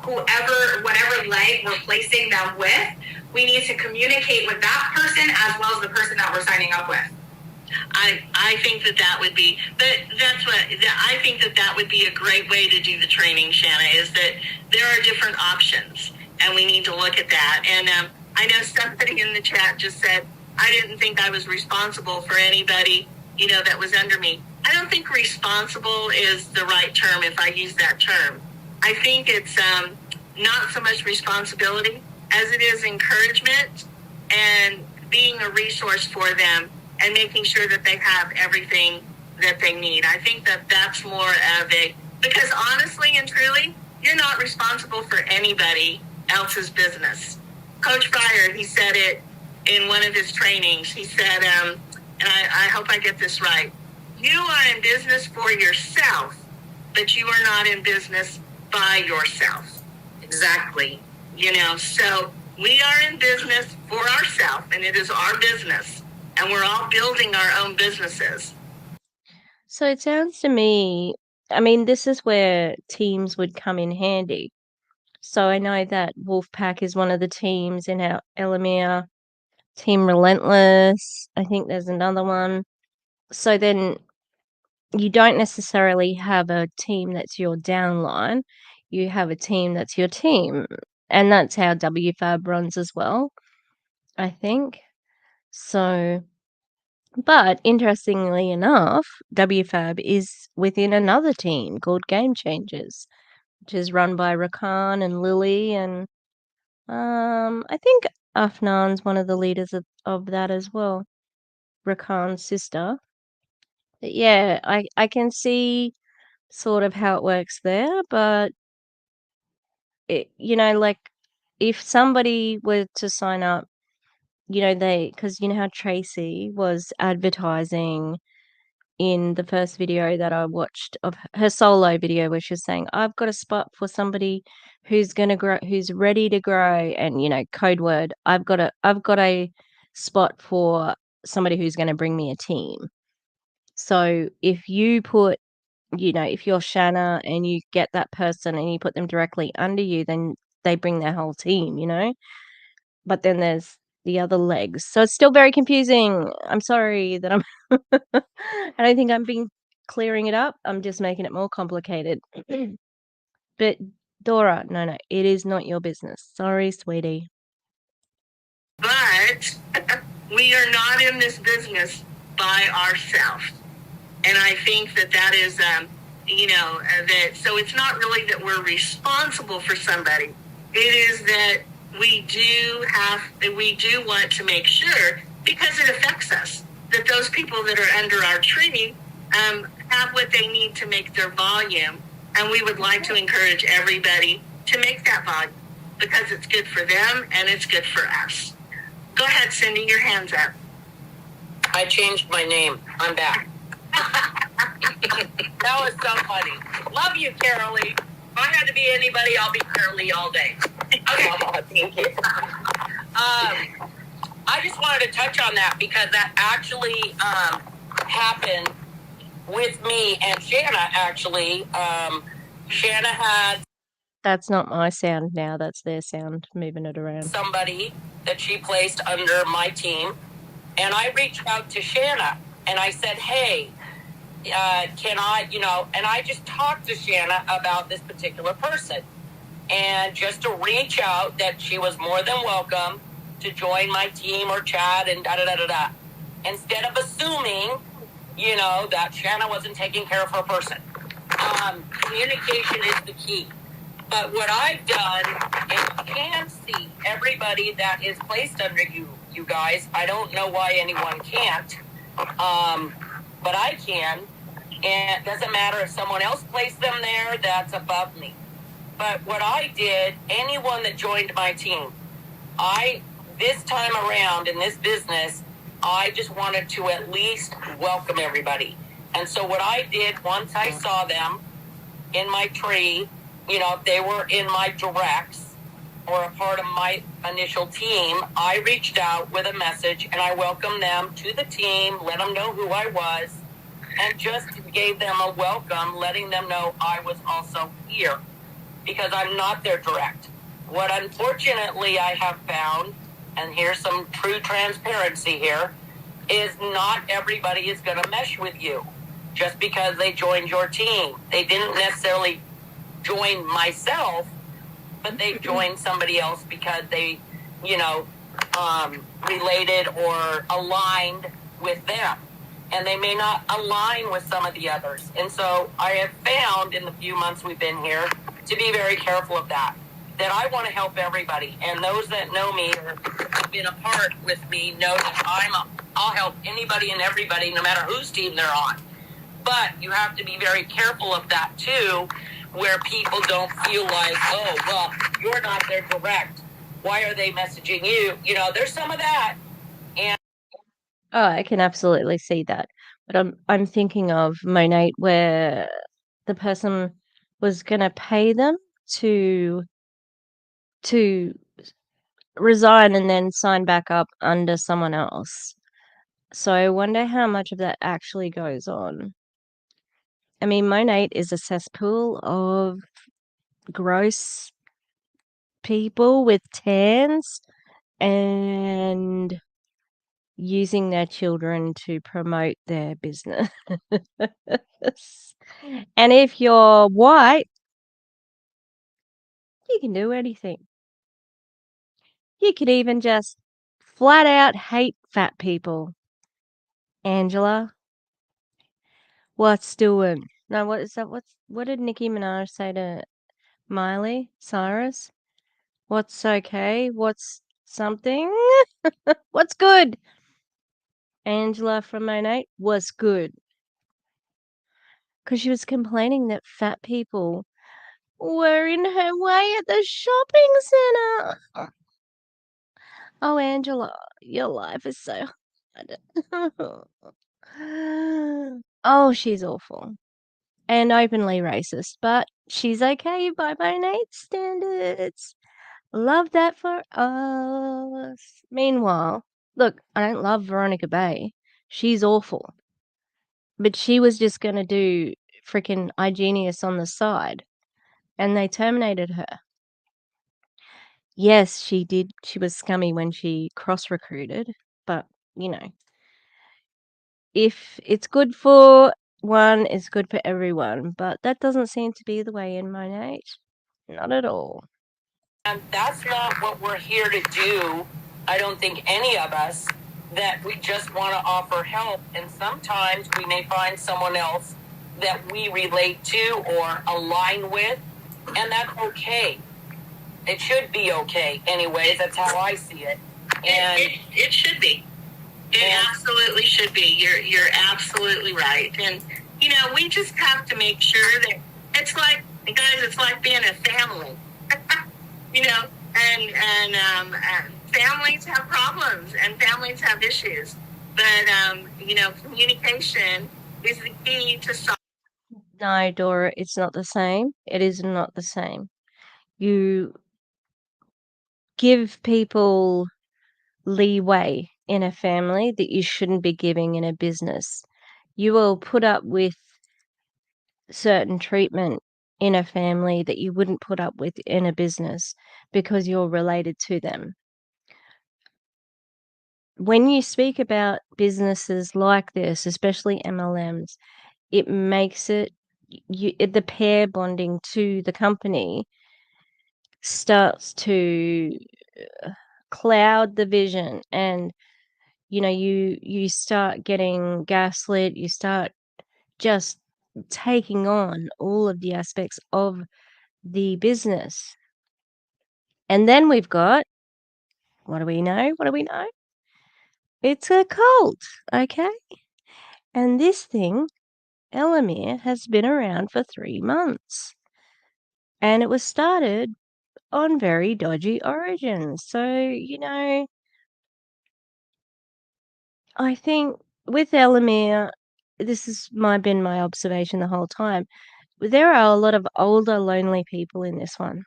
whatever leg we're placing them with. We need to communicate with that person as well as the person that we're signing up with. I think that would be, but I think that would be a great way to do the training, Shanna, is that there are different options, and we need to look at that. And I know somebody in the chat just said, I didn't think I was responsible for anybody, that was under me. I don't think responsible is the right term if I use that term. I think it's not so much responsibility as it is encouragement and being a resource for them and making sure that they have everything that they need. I think that's more of because honestly and truly, you're not responsible for anybody else's business. Coach Fryer, he said it in one of his trainings. He said, and I hope I get this right, you are in business for yourself, but you are not in business by yourself. Exactly. So we are in business for ourselves, and it is our business, and we're all building our own businesses. So it sounds to me, this is where teams would come in handy. So I know that Wolfpack is one of the teams in our Elomir, Team Relentless. I think there's another one. So then you don't necessarily have a team that's your downline. You have a team that's your team. And that's how WFAB runs as well, I think. So, but interestingly enough, WFAB is within another team called Game Changers, which is run by Rakan and Lily, and I think Afnan's one of the leaders of that as well, Rakan's sister. But yeah, I can see sort of how it works there, but if somebody were to sign up, because how Tracy was advertising in the first video that I watched of her solo video, where she was saying, I've got a spot for somebody who's going to grow, who's ready to grow. And, code word, I've got a spot for somebody who's going to bring me a team. So if you put, if you're Shanna and you get that person and you put them directly under you, then they bring their whole team, but then there's the other legs. So it's still very confusing. I'm sorry that I don't think I'm clearing it up. I'm just making it more complicated. But Dora, no, it is not your business. Sorry, sweetie. But we are not in this business by ourselves. And I think that is, so it's not really that we're responsible for somebody. It is that we do want to make sure, because it affects us, that those people that are under our tree have what they need to make their volume. And we would like to encourage everybody to make that volume, because it's good for them and it's good for us. Go ahead, Cindy, your hand's up. I changed my name. I'm back. That was so funny. Love you, Carolee. If I had to be anybody, I'll be Carolee all day. Okay. Thank you. I just wanted to touch on that, because that actually happened with me and Shanna, actually. Shanna had That's not my sound now. That's their sound moving it around. Somebody that she placed under my team, and I reached out to Shanna and I said, hey, can I, and I just talked to Shanna about this particular person, and just to reach out that she was more than welcome to join my team or chat and da-da-da-da-da. Instead of assuming, that Shanna wasn't taking care of her person. Communication is the key. But what I've done, and you can see everybody that is placed under you guys. I don't know why anyone can't, but I can. And it doesn't matter if someone else placed them there, that's above me. But what I did, anyone that joined my team, this time around in this business, I just wanted to at least welcome everybody. And so what I did, once I saw them in my tree, if they were in my directs or a part of my initial team, I reached out with a message and I welcomed them to the team, let them know who I was, and just gave them a welcome, letting them know I was also here, because I'm not their direct. What unfortunately I have found, and here's some true transparency here, is not everybody is going to mesh with you just because they joined your team. They didn't necessarily join myself, but they joined somebody else because they, related or aligned with them. And they may not align with some of the others. And so I have found in the few months we've been here to be very careful of that I want to help everybody. And those that know me or have been a part with me know that I'll help anybody and everybody, no matter whose team they're on. But you have to be very careful of that too, where people don't feel like, oh, well, you're not their direct. Why are they messaging you? There's some of that. And Oh, I can absolutely see that. But I'm thinking of Monate, where the person was gonna pay them to resign and then sign back up under someone else. So I wonder how much of that actually goes on. I mean, Monate is a cesspool of gross people with tans and using their children to promote their business. And if you're white, you can do anything. You could even just flat out hate fat people. Angela, what's doing? No, what is that? What did Nicki Minaj say to Miley Cyrus? What's okay? What's something? What's good? Angela from Monate was good. Because she was complaining that fat people were in her way at the shopping center. Oh, Angela, your life is so hard. Oh, she's awful. And openly racist, but she's okay by Monate standards. Love that for us. Meanwhile, look, I don't love Veronica Bay. She's awful. But she was just going to do freaking iGenius on the side. And they terminated her. Yes, she did. She was scummy when she cross-recruited. But, if it's good for one, it's good for everyone. But that doesn't seem to be the way in Monate. Not at all. And that's not what we're here to do. I don't think any of us, that we just want to offer help. And sometimes we may find someone else that we relate to or align with, and that's okay. It should be okay. Anyways, that's how I see it. And it should be. It absolutely should be. You're absolutely right. And we just have to make sure that it's like, guys, it's like being a family. And families have problems and families have issues, but communication is the key to solve. No, Dora, it's not the same. It is not the same. You give people leeway in a family that you shouldn't be giving in a business. You will put up with certain treatment in a family that you wouldn't put up with in a business because you're related to them. When you speak about businesses like this, especially MLMs, it makes it the pair bonding to the company starts to cloud the vision, and you start getting gaslit, you start just taking on all of the aspects of the business. And then we've got, what do we know? It's a cult, okay? And this thing, Elomir, has been around for 3 months. And it was started on very dodgy origins. So, I think with Elomir, this has been my observation the whole time. There are a lot of older, lonely people in this one.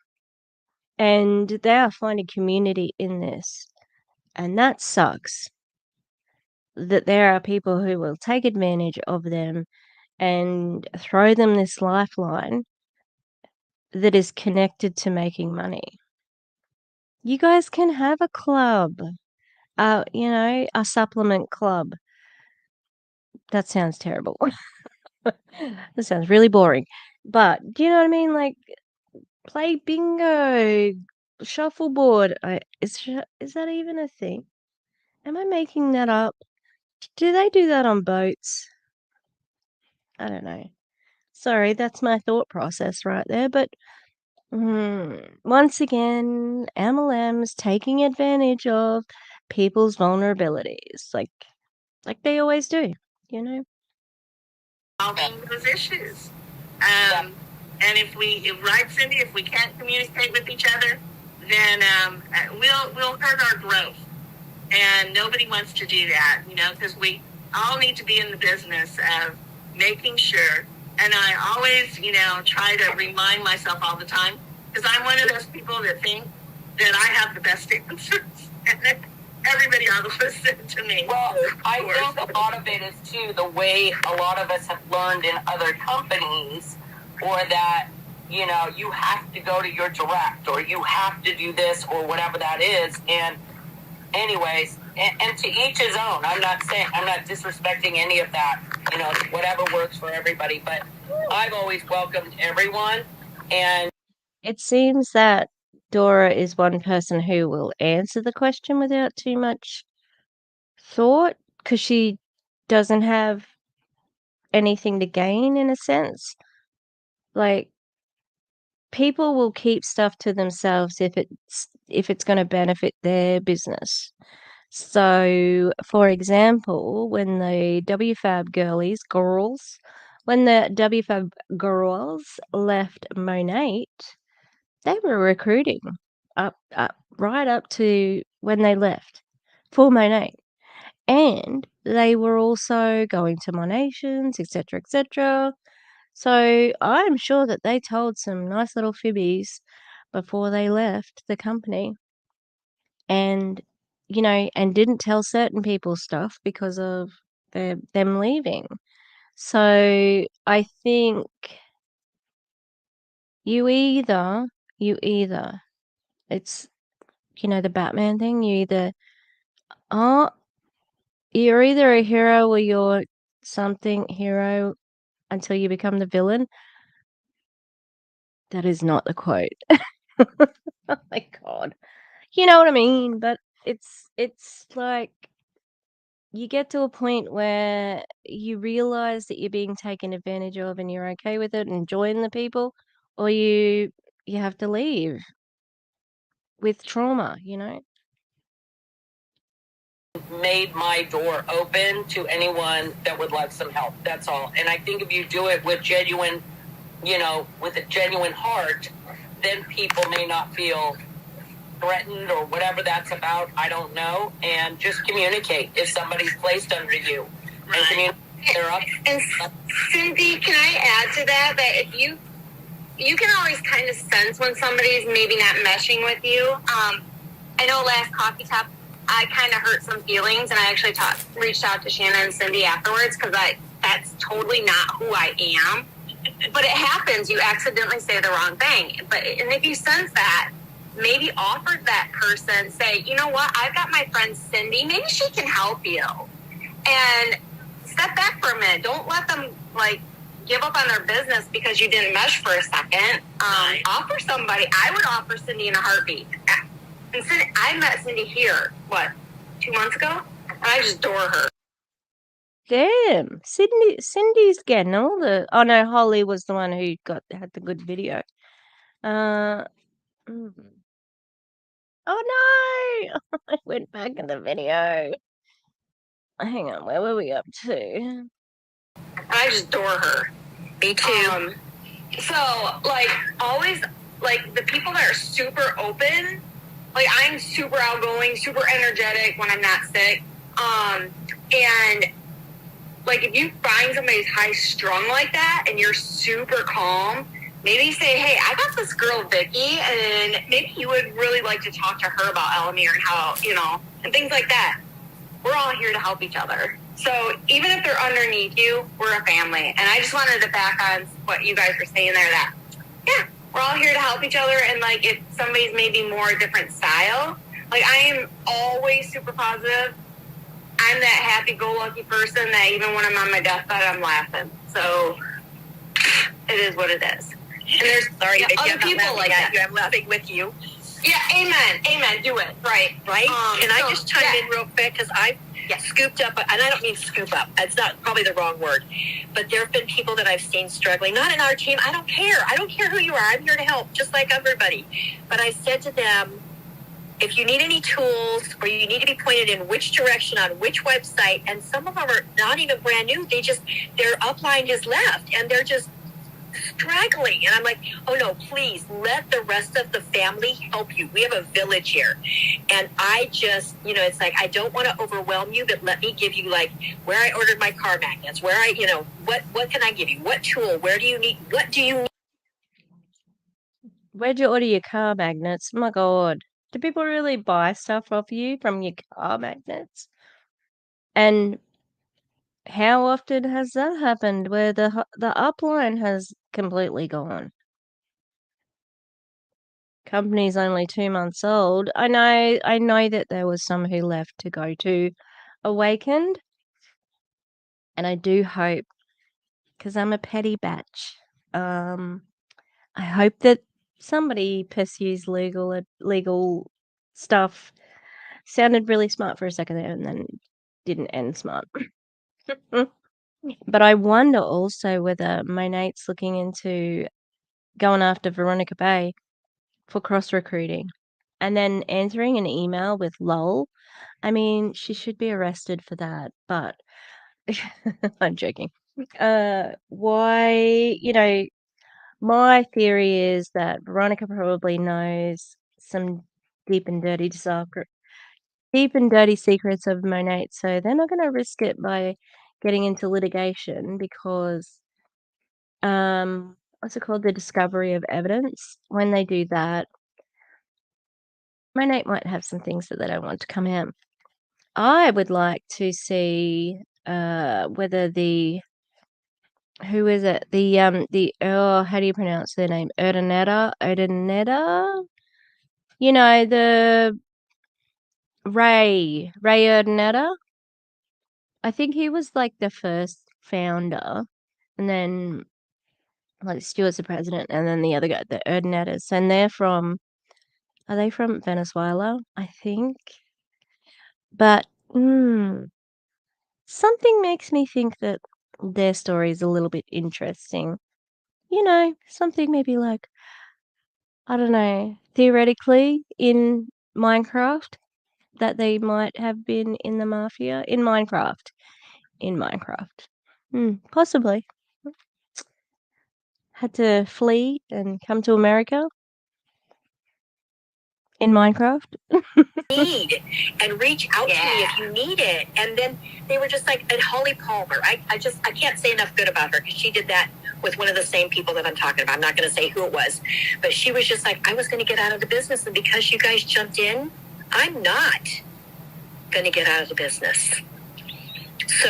And they are finding community in this. And that sucks. That there are people who will take advantage of them and throw them this lifeline that is connected to making money. You guys can have a club, a supplement club. That sounds terrible. That sounds really boring. But do you know what I mean? Like, play bingo, shuffleboard. Is that even a thing? Am I making that up? Do they do that on boats? I don't know. Sorry, that's my thought process right there. But once again, MLM's taking advantage of people's vulnerabilities, like they always do, you know? Solving those issues. And right, Cindy, if we can't communicate with each other, then we'll hurt our growth. And nobody wants to do that, because we all need to be in the business of making sure. And I always, try to remind myself all the time, because I'm one of those people that think that I have the best answers. And everybody ought to listen to me. Well, I think a lot of it is, too, the way a lot of us have learned in other companies, or that, you have to go to your direct, or you have to do this, or whatever that is. And anyways, and to each his own. I'm not disrespecting any of that, whatever works for everybody. But I've always welcomed everyone. And it seems that Dora is one person who will answer the question without too much thought, because she doesn't have anything to gain, in a sense. Like, people will keep stuff to themselves if it's going to benefit their business. So, for example, when the WFAB girls left Monate, they were recruiting up right up to when they left for Monate. And they were also going to Monations, etc., etc. So I'm sure that they told some nice little fibbies before they left the company, and and didn't tell certain people stuff because of them leaving. So I think you either it's the Batman thing. You're either a hero or you're something hero until you become the villain. That is not the quote. Oh my god. You know what I mean? But it's like you get to a point where you realize that you're being taken advantage of and you're okay with it and join the people, or you have to leave with trauma, made my door open to anyone that would like some help. That's all. And I think if you do it with genuine, with a genuine heart, then people may not feel threatened or whatever that's about. I don't know. And just communicate if somebody's placed under you. Right. And communicate they're up. And Cindy, can I add to that if you can always kind of sense when somebody's maybe not meshing with you. I know last Coffee Top, I kind of hurt some feelings, and I actually reached out to Shannon and Cindy afterwards, because that's totally not who I am. But it happens. You accidentally say the wrong thing. And if you sense that, maybe offer that person, say, you know what, I've got my friend Cindy. Maybe she can help you. And step back for a minute. Don't let them, like, give up on their business because you didn't mesh for a second. Offer somebody. I would offer Cindy in a heartbeat. And Cindy, I met Cindy here, 2 months ago? And I just adore her. Damn, Cindy's getting all the. Oh no, Holly was the one who had the good video. Oh no! I went back in the video. Hang on, where were we up to? I just adore her. Me too. So, like, always, like, the people that are super open, like, I'm super outgoing, super energetic when I'm not sick. And, like, if you find somebody who's high-strung like that and you're super calm, maybe say, hey, I got this girl, Vicky, and maybe you would really like to talk to her about Elomir and how, and things like that. We're all here to help each other. So even if they're underneath you, we're a family. And I just wanted to back on what you guys were saying there, that, yeah, we're all here to help each other. And, like, if somebody's maybe more a different style, like, I am always super positive. I'm that happy-go-lucky person that even when I'm on my deathbed, I'm laughing. So it is what it is. And there's other people like that. I'm laughing with you. Yeah, amen. Do it. Right. Can I just chime in real quick? Because I've scooped up, and I don't mean scoop up. It's not probably the wrong word. But there have been people that I've seen struggling, not in our team. I don't care. I don't care who you are. I'm here to help, just like everybody. But I said to them, if you need any tools or you need to be pointed in which direction on which website, and some of them are not even brand new, their upline has left and they're just struggling. And I'm like, oh no, please let the rest of the family help you. We have a village here. And I just, it's like, I don't want to overwhelm you, but let me give you, like, where I ordered my car magnets, where I, what can I give you? What tool? What do you need? Where'd you order your car magnets? Oh my god. Do people really buy stuff off you from your car magnets? And how often has that happened where the upline has completely gone? Company's only 2 months old. I know that there was some who left to go to Awakened. And I do hope, because I'm a petty batch, I hope that somebody pursues legal stuff. Sounded really smart for a second there and then didn't end smart. But I wonder also whether Monat's looking into going after Veronica Bay for cross-recruiting and then answering an email with lol. I mean, she should be arrested for that, but I'm joking. Why, my theory is that Veronica probably knows some deep and dirty secrets of Monat, so they're not going to risk it by getting into litigation because, what's it called? The discovery of evidence. When they do that, Monat might have some things that they don't want to come out. I would like to see whether who is it? How do you pronounce their name? Erdanetta? The Ray Erdanetta? I think he was like the first founder, and then like Stuart's the president, and then the other guy, the Erdnettas, and are they from Venezuela? I think. But something makes me think that their story is a little bit interesting. Something maybe like, I don't know, theoretically in Minecraft, that they might have been in the mafia in Minecraft. Possibly. Had to flee and come to America in Minecraft. Need and reach out to me if you need it. And then they were just like, and Holly Palmer, I can't say enough good about her because she did that with one of the same people that I'm talking about. I'm not going to say who it was, but she was just like, I was going to get out of the business, and because you guys jumped in, I'm not going to get out of the business. So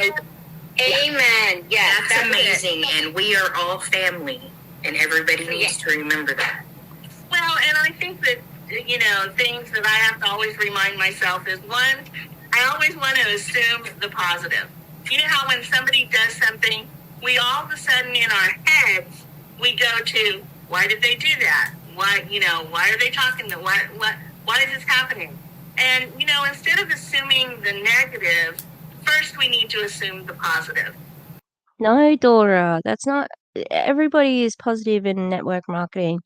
Amen. Yes, That's amazing, and we are all family, and everybody needs to remember that. Well, and I think that, things that I have to always remind myself is, one, I always want to assume the positive. You know how when somebody does something, we all of a sudden in our heads, we go to, why did they do that? Why are they talking? Why is this happening? And, instead of assuming the negative, first we need to assume the positive. No, Dora, that's not. Everybody is positive in network marketing.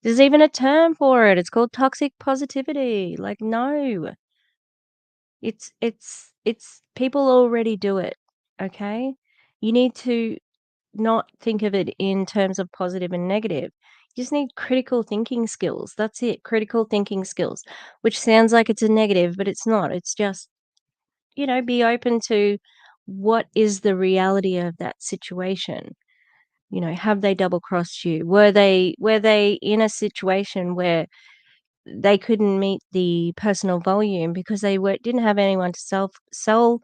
There's even a term for it. It's called toxic positivity. Like, no. It's people already do it, okay? You need to not think of it in terms of positive and negative. You just need critical thinking skills. That's it, critical thinking skills, which sounds like it's a negative, but it's not. It's just, be open to what is the reality of that situation. Have they double crossed you? Were they in a situation where they couldn't meet the personal volume because didn't have anyone to sell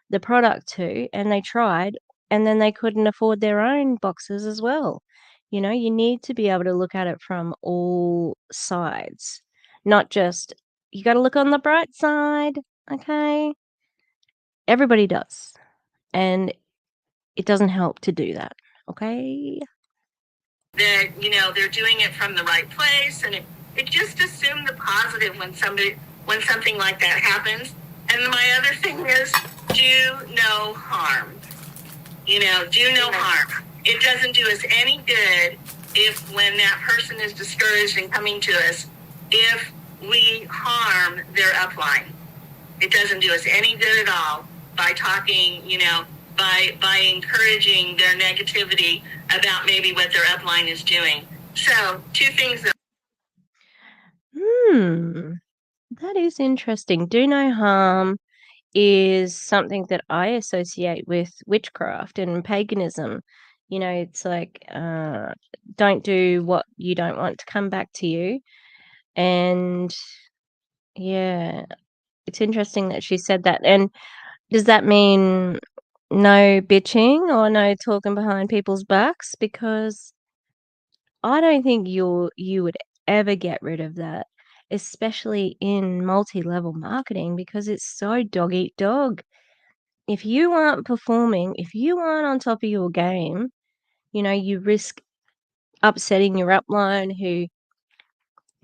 the product to, and they tried, and then they couldn't afford their own boxes as well. You need to be able to look at it from all sides, not just you got to look on the bright side, okay? Everybody does, and it doesn't help to do that, okay? That they're doing it from the right place, and it just assume the positive when something like that happens. And my other thing is, do no harm. Do no harm. It doesn't do us any good if when that person is discouraged and coming to us, if we harm their upline. It doesn't do us any good at all by talking, by encouraging their negativity about maybe what their upline is doing. So, two things that That is interesting. Do no harm is something that I associate with witchcraft and paganism. It's like, don't do what you don't want to come back to you. And yeah, it's interesting that she said that. And does that mean no bitching or no talking behind people's backs? Because I don't think you would ever get rid of that, especially in multi-level marketing, because it's so dog eat dog. If you aren't performing, if you aren't on top of your game, you risk upsetting your upline who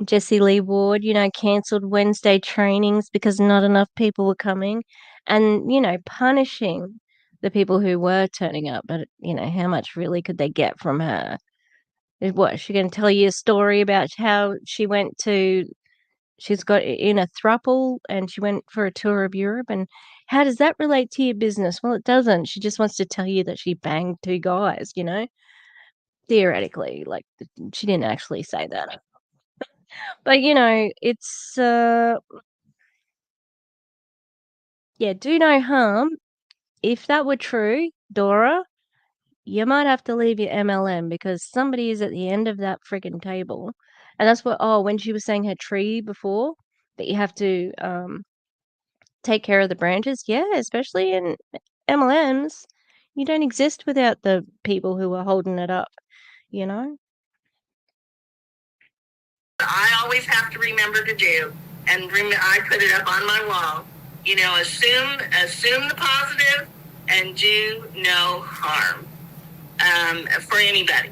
Jessie Lee Ward, cancelled Wednesday trainings because not enough people were coming, and, punishing the people who were turning up. But, how much really could they get from her? What, she gonna tell you a story about how she's got in a throuple and she went for a tour of Europe, and how does that relate to your business? Well, it doesn't. She just wants to tell you that she banged 2 guys, theoretically, like, she didn't actually say that. But, it's, yeah, do no harm. If that were true, Dora, you might have to leave your MLM because somebody is at the end of that friggin' table. And that's when she was saying her tree before, that you have to, take care of the branches. Yeah, especially in MLMs. You don't exist without the people who are holding it up, you know? I always have to remember to do, and I put it up on my wall. Assume the positive and do no harm for anybody,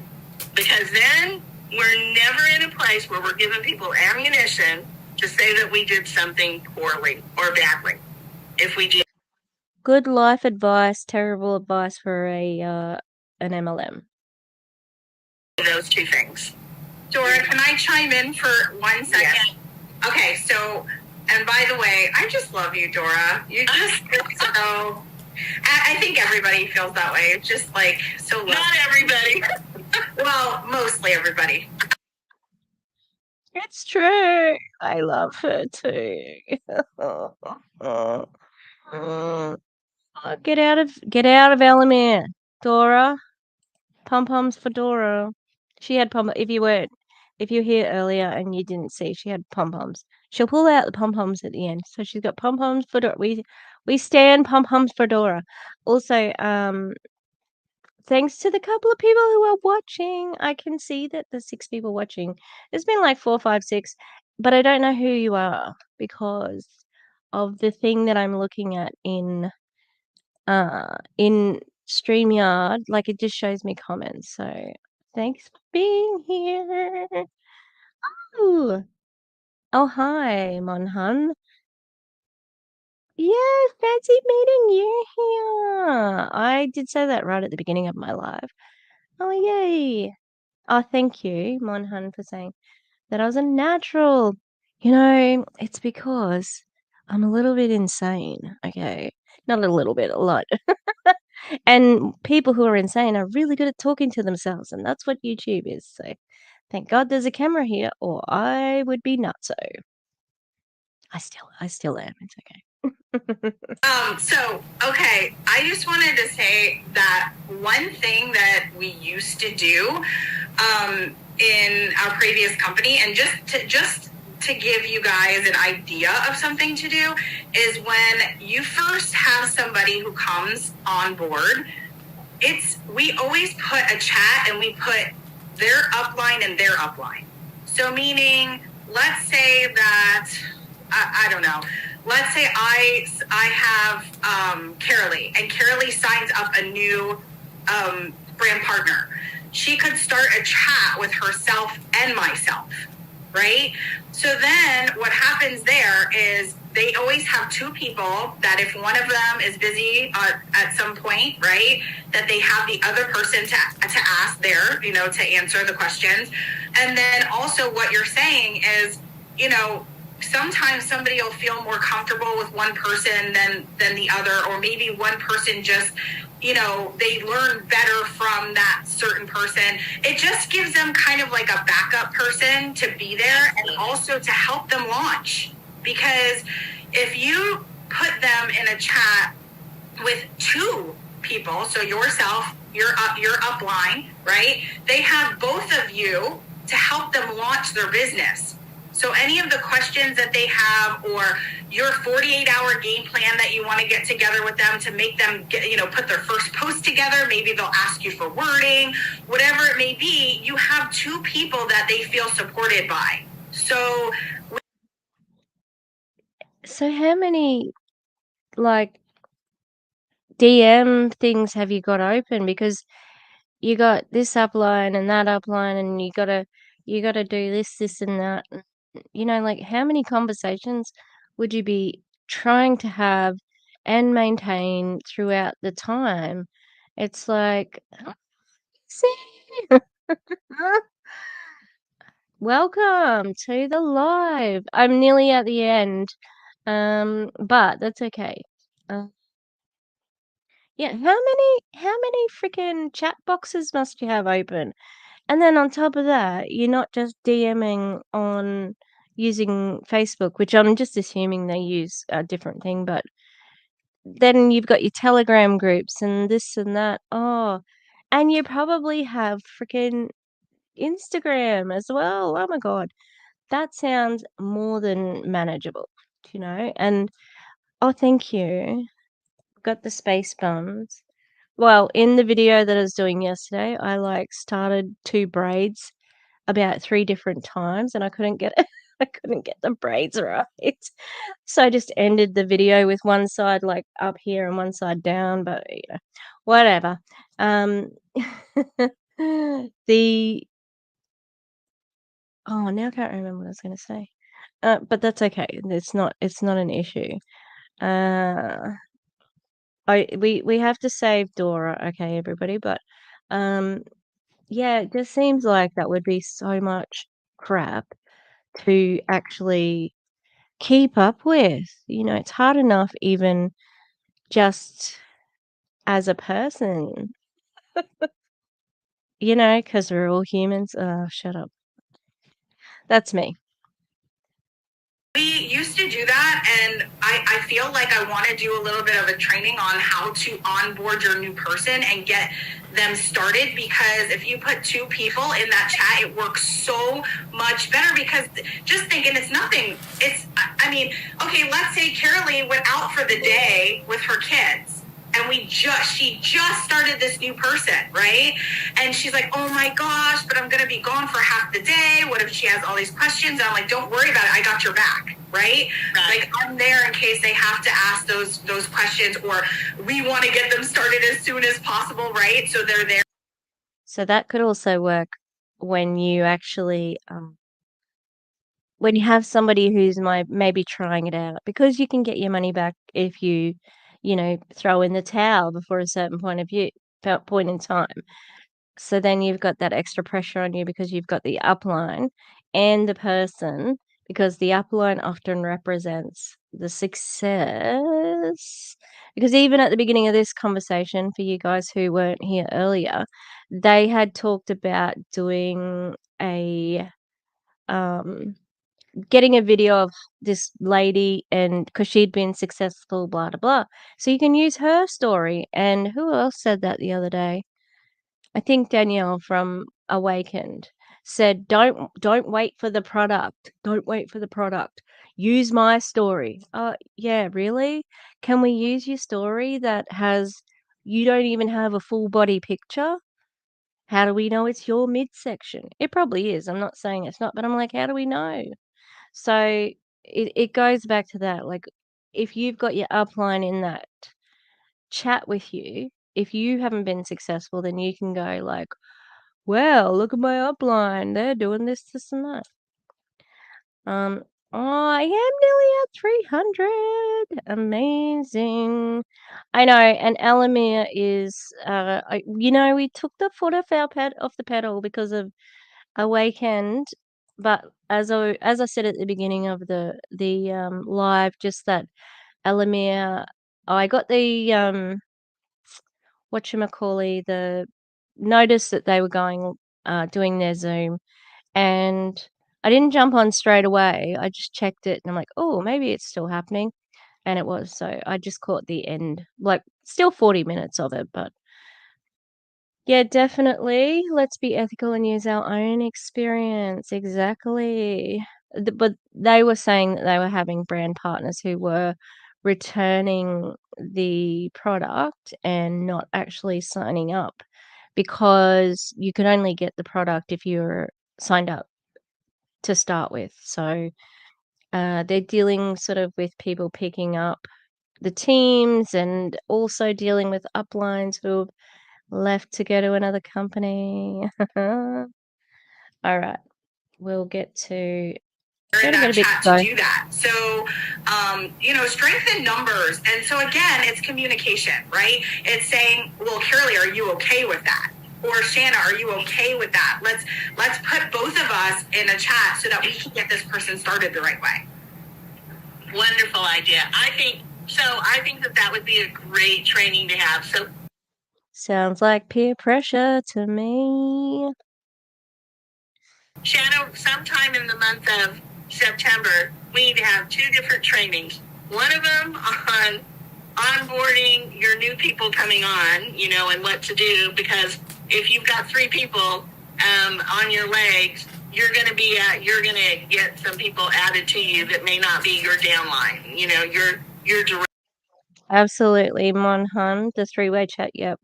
because then we're never in a place where we're giving people ammunition to say that we did something poorly or badly. If we do Good life advice, terrible advice for an MLM. those two things. Dora, can I chime in for 1 second? Yes. Okay, so, and by the way, I just love you, Dora. You just so. I think everybody feels that way. It's just like so. Not everybody. Well, mostly everybody. It's true. I love her too. Get out of Elomir, Dora. Pom poms for Dora. She had pom. If you were here earlier and you didn't see, she had pom poms. She'll pull out the pom poms at the end. So she's got pom poms for Dora. We stand pom-poms for Dora. Also, thanks to the couple of people who are watching. I can see that there's 6 people watching. There's been like 4, 5, 6, but I don't know who you are because of the thing that I'm looking at in StreamYard. Like, it just shows me comments. So, thanks for being here. Ooh. Oh, hi, Monhun. Yeah, fancy meeting you here. I did say that right at the beginning of my live. Oh, yay. Oh, thank you, Monhun, for saying that I was a natural. You know, it's because I'm a little bit insane, okay? Not a little bit, a lot. And people who are insane are really good at talking to themselves, and that's what YouTube is. So thank God there's a camera here, or I would be nutso. I still am. It's okay. Okay, I just wanted to say that one thing that we used to do in our previous company, and just to give you guys an idea of something to do, is when you first have somebody who comes on board, we always put a chat and we put their upline and their upline. So meaning, let's say that, I don't know, let's say I have Carolee, and Carolee signs up a new brand partner. She could start a chat with herself and myself, right? So then what happens there is they always have 2 people that if one of them is busy at some point, right, that they have the other person to ask there, to answer the questions. And then also what you're saying is, sometimes somebody will feel more comfortable with one person than the other, or maybe one person just, they learn better from that certain person. It just gives them kind of like a backup person to be there and also to help them launch. Because if you put them in a chat with 2 people, so yourself, your upline, right? They have both of you to help them launch their business. So any of the questions that they have, or your 48-hour game plan that you want to get together with them to make them put their first post together, maybe they'll ask you for wording, whatever it may be, you have 2 people that they feel supported by. So how many, like, DM things have you got open? Because you got this upline and that upline, and you gotta do this and that. Like, how many conversations would you be trying to have and maintain throughout the time? It's like, see, welcome to the live. I'm nearly at the end, but that's okay. Yeah, how many freaking chat boxes must you have open? And then on top of that, you're not just DMing on using Facebook, which I'm just assuming they use a different thing, but then you've got your Telegram groups and this and that. Oh, and you probably have freaking Instagram as well. Oh my God. That sounds more than manageable, And oh, thank you. Got the space bums. Well, in the video that I was doing yesterday, I started 2 braids about 3 different times, and I couldn't get I couldn't get the braids right. So I just ended the video with one side up here and one side down, but whatever. The oh, now I can't remember what I was going to say. But that's okay. It's not an issue. We have to save Dora, okay, everybody, but yeah, it just seems like that would be so much crap to actually keep up with. It's hard enough even just as a person, because we're all humans. Shut up. That's me. We used to do that, And I feel like I want to do a little bit of a training on how to onboard your new person and get them started, because if you put 2 people in that chat, it works so much better. Because just thinking, it's nothing. I mean, okay, let's say Carolee went out for the day with her kids, and she just started this new person, right? And she's like, oh my gosh, but I'm going to be gone for half the day. What if she has all these questions? And I'm like, don't worry about it. I got your back, right? Like, I'm there in case they have to ask those questions, or we want to get them started as soon as possible, right? So they're there. So that could also work when you actually, when you have somebody who's maybe trying it out, because you can get your money back if you know, throw in the towel before a certain point in time. So then you've got that extra pressure on you because you've got the upline and the person, because the upline often represents the success. Because even at the beginning of this conversation, for you guys who weren't here earlier, they had talked about doing getting a video of this lady, and because she'd been successful, blah blah blah. So you can use her story. And who else said that the other day? I think Danielle from Awakened said, "Don't wait for the product. Don't wait for the product. Use my story." Yeah, really? Can we use your story that has you don't even have a full body picture? How do we know it's your midsection? It probably is. I'm not saying it's not, but I'm like, how do we know? So it goes back to that. Like, if you've got your upline in that chat with you, if you haven't been successful, then you can go like, well, look at my upline. They're doing this, this, and that. I am nearly at 300. Amazing. I know. And Elomir is, we took the foot off off the pedal because of Awakened. But as I said at the beginning of the live, just that Elomir, I got the whatchamacallit, the notice that they were doing their Zoom, and I didn't jump on straight away. I just checked it and I'm like, oh, maybe it's still happening. And it was. So I just caught the end, like still 40 minutes of it. But yeah, definitely. Let's be ethical and use our own experience. Exactly. But they were saying that they were having brand partners who were returning the product and not actually signing up, because you can only get the product if you're signed up to start with. So they're dealing sort of with people picking up the teams, and also dealing with uplines who have left to go to another company. All right, we'll get to In get that a bit chat to do that. So, strength in numbers. And so again, it's communication, right? It's saying, well, Carolee, are you okay with that? Or Shanna, are you okay with that? Let's put both of us in a chat so that we can get this person started the right way. Wonderful idea. I think that would be a great training to have. So sounds like peer pressure to me. Shanna, sometime in the month of September, we need to have 2 different trainings. One of them on onboarding your new people coming on, and what to do, because if you've got 3 people on your legs, you're going to get some people added to you that may not be your downline. Your direct. Absolutely, Monhun, the 3-way chat. Yep,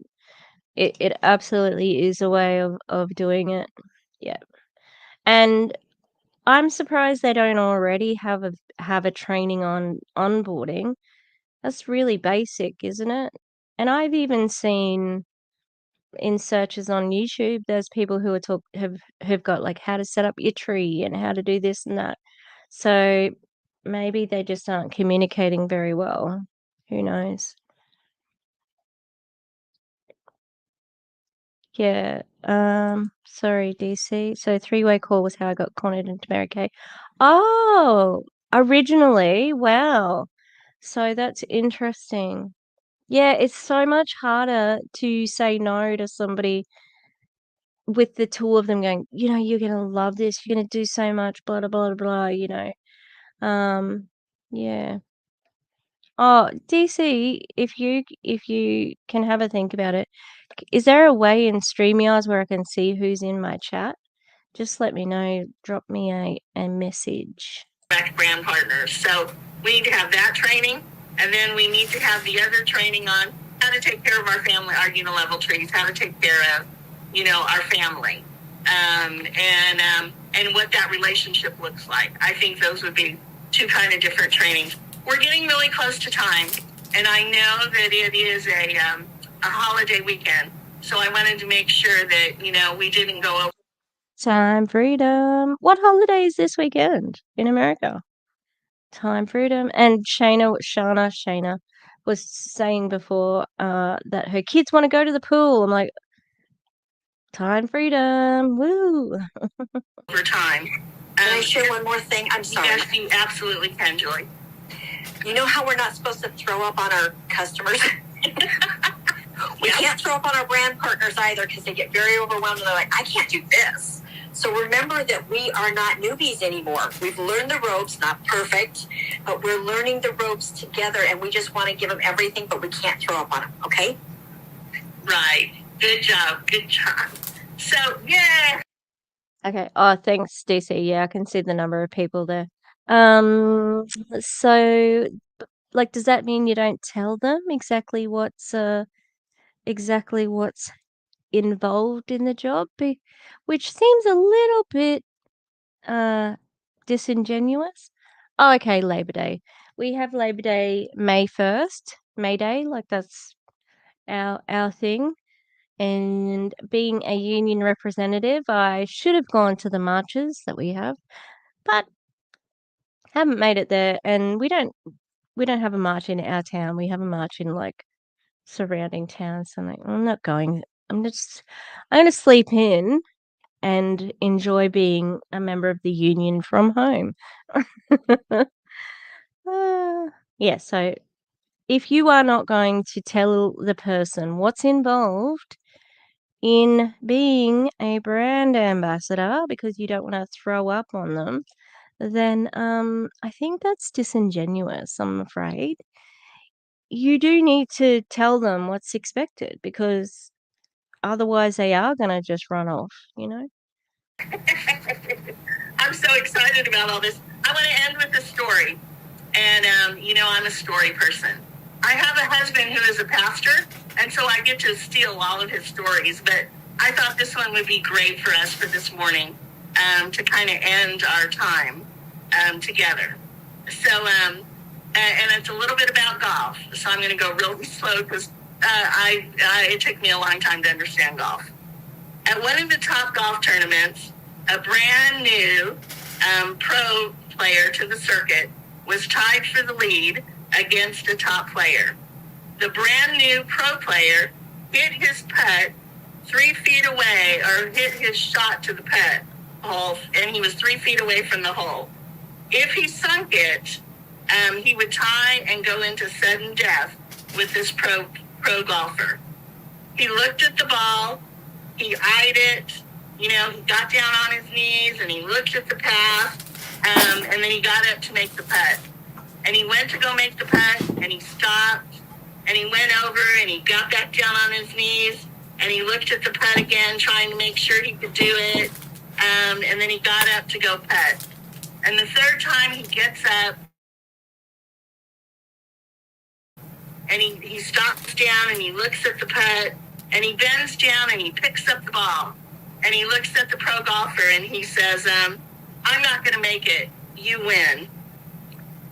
it absolutely is a way of doing it. Yep, and I'm surprised they don't already have a training on onboarding. That's really basic, isn't it? And I've even seen in searches on YouTube, there's people who have got like how to set up your tree and how to do this and that. So maybe they just aren't communicating very well. Who knows? Yeah. Sorry, DC. So 3-way call was how I got cornered into Mary Kay. Oh, originally, wow. So that's interesting. Yeah, it's so much harder to say no to somebody with the 2 of them going, "You're gonna love this, you're gonna do so much, blah, blah, blah, blah," you know? Yeah. Oh, DC, if you can have a think about it, is there a way in StreamYards where I can see who's in my chat? Just let me know. Drop me a message. Brand partners. So we need to have that training, and then we need to have the other training on how to take care of our family, our unilevel trees, how to take care of, our family, and what that relationship looks like. I think those would be two kind of different trainings. We're getting really close to time, and I know that it is a holiday weekend, so I wanted to make sure that we didn't go over. Time freedom. What holiday is this weekend in America? Time freedom. And Shana was saying before that her kids want to go to the pool. I'm like, time freedom. Woo. Over time. Can I share one more thing? I'm sorry. Yes, you absolutely can, Joy. You know how we're not supposed to throw up on our customers? We can't throw up on our brand partners either because they get very overwhelmed and they're like, I can't do this. So remember that we are not newbies anymore. We've learned the ropes, not perfect, but we're learning the ropes together, and we just want to give them everything, but we can't throw up on them, okay? Right. Good job. Good job. So, yeah. Okay. Oh, thanks, DC. Yeah, I can see the number of people there. So, like, does that mean you don't tell them exactly what's involved in the job? Which seems a little bit disingenuous. Oh, okay, Labor Day. We have Labor Day May 1st, May Day, like that's our thing. And being a union representative, I should have gone to the marches that we have, but haven't made it there. And we don't have a march in our town. We have a march in like surrounding towns. So I'm not going. I'm gonna sleep in and enjoy being a member of the union from home. Yeah, so if you are not going to tell the person what's involved in being a brand ambassador because you don't want to throw up on them, then I think that's disingenuous, I'm afraid. You do need to tell them what's expected because otherwise they are going to just run off, I'm so excited about all this. I want to end with a story. And, I'm a story person. I have a husband who is a pastor, and so I get to steal all of his stories. But I thought this one would be great for us for this morning to kind of end our time together. So, and it's a little bit about golf. So I'm going to go really slow because it took me a long time to understand golf. At one of the top golf tournaments, a brand new pro player to the circuit was tied for the lead against a top player. The brand new pro player hit his putt 3 feet away, or hit his shot to the putt hole, and he was 3 feet away from the hole. If he sunk it, he would tie and go into sudden death with this pro golfer. He looked at the ball, he eyed it, he got down on his knees and he looked at the path, and then he got up to make the putt. And he went to go make the putt, and he stopped, and he went over, and he got back down on his knees, and he looked at the putt again, trying to make sure he could do it, and then he got up to go putt. And the third time he gets up, and he stops down, and he looks at the putt, and he bends down, and he picks up the ball, and he looks at the pro golfer, and he says, I'm not going to make it. You win.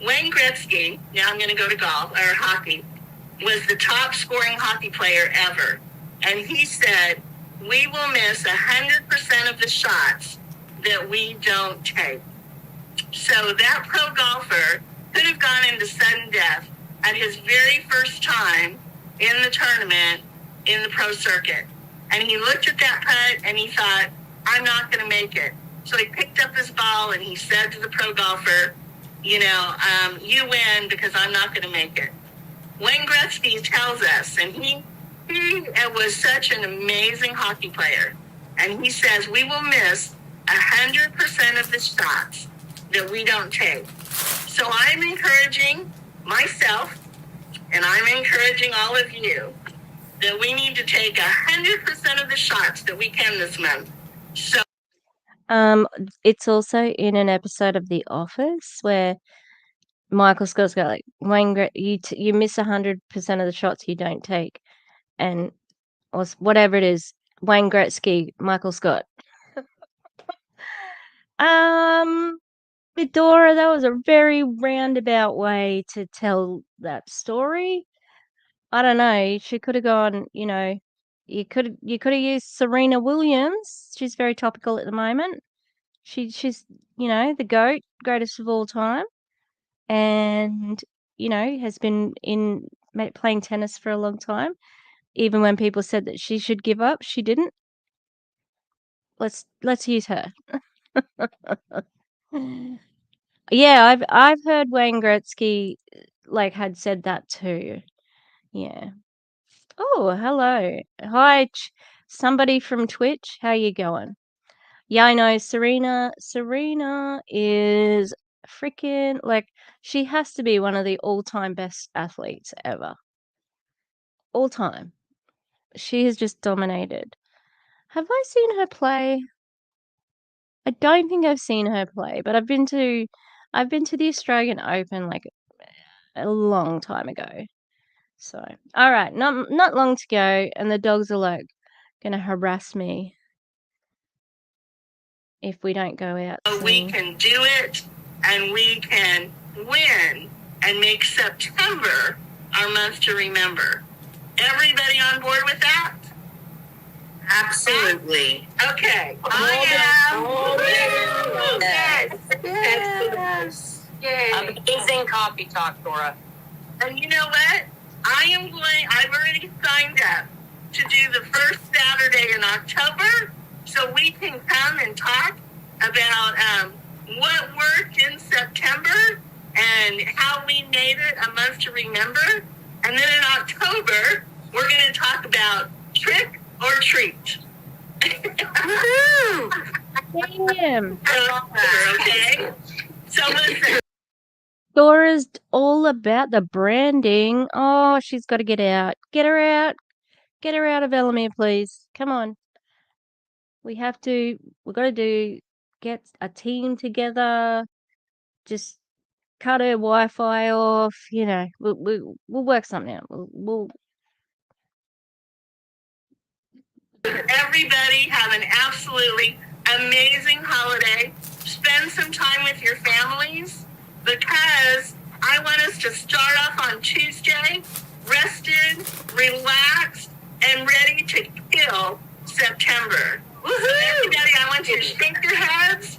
Wayne Gretzky, now I'm going to go to golf, or hockey, was the top scoring hockey player ever. And he said, we will miss 100% of the shots that we don't take. So that pro golfer could have gone into sudden death at his very first time in the tournament in the pro circuit. And he looked at that putt and he thought, I'm not going to make it. So he picked up his ball and he said to the pro golfer, you win because I'm not going to make it. Wayne Gretzky tells us, and he was such an amazing hockey player, and he says we will miss 100% of the shots that we don't take. So I'm encouraging myself And I'm encouraging all of you that we need to take 100% of the shots that we can this month. So It's also in an episode of The Office where Michael Scott's got like you miss 100% of the shots you don't take, and or whatever it is, Wayne Gretzky, Michael Scott. Dora, that was a very roundabout way to tell that story. I don't know. She could have gone, you could have used Serena Williams. She's very topical at the moment. She's the GOAT, greatest of all time, and has been playing tennis for a long time. Even when people said that she should give up, she didn't. Let's use her. Yeah, I've heard Wayne Gretzky had said that too. Yeah. Oh, hello. Hi, somebody from Twitch. How you going? Yeah, I know Serena. Serena is freaking she has to be one of the all-time best athletes ever. All time. She has just dominated. Have I seen her play? I don't think I've seen her play, but I've been to the Australian Open a long time ago. So, all right, not long to go, and the dogs are gonna harass me if we don't go out we soon. can do it, and we can win, and make September our month to remember. Everybody on board with that? Absolutely. Okay. I am. Yes. Yay. Amazing coffee talk, Dora. And you know what? I've already signed up to do the first Saturday in October, so we can come and talk about what worked in September and how we made it a month to remember. And then in October, we're going to talk about trick or treat. Woohoo! Damn. Okay? So listen. Dora's all about the branding. Oh, she's got to get out. Get her out. Get her out of Elomir, please. Come on. We've got to get a team together. Just cut her Wi-Fi off. We'll work something out. We'll Everybody have an absolutely amazing holiday. Spend some time with your families, because I want us to start off on Tuesday rested, relaxed, and ready to kill September. So everybody, I want you to shake your heads,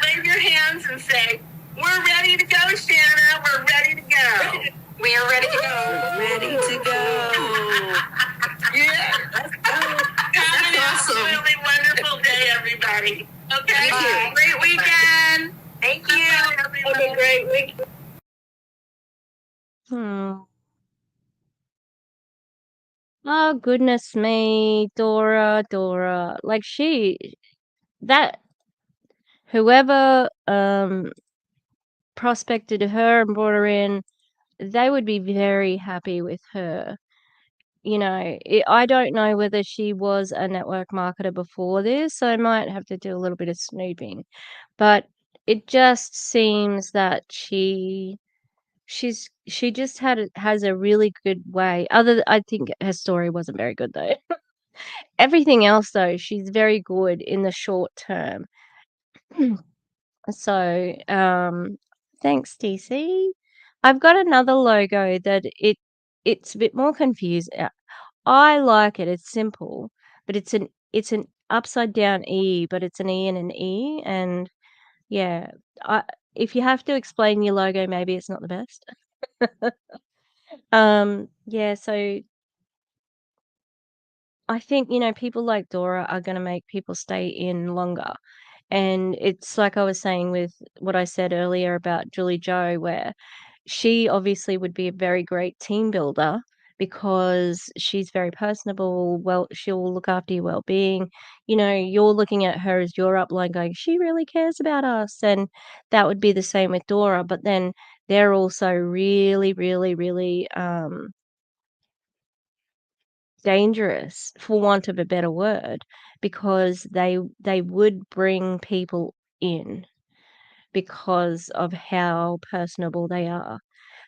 wave your hands, and say, "We're ready to go, Shanna. We're ready to go." We are ready to go. Ready to go. Yeah. Have an absolutely wonderful day, everybody. Okay? Bye. Great weekend. Thank you. Have a great week. Oh, goodness me, Dora. Whoever prospected her and brought her in, they would be very happy with her. I don't know whether she was a network marketer before this, so I might have to do a little bit of snooping. But it just seems that she just has a really good way. I think her story wasn't very good though. Everything else though, she's very good in the short term. So, thanks, DC. I've got another logo that it's a bit more confusing. I like it. It's simple, but it's an upside down E, but it's an E and an E, and yeah, if you have to explain your logo, maybe it's not the best. Yeah, so I think, people like Dora are gonna make people stay in longer. And it's like I was saying with what I said earlier about Julie Joe, where she obviously would be a very great team builder because she's very personable. Well, she'll look after your well-being. You're looking at her as your upline going, she really cares about us. And that would be the same with Dora. But then they're also really, really, really dangerous, for want of a better word, because they would bring people in because of how personable they are.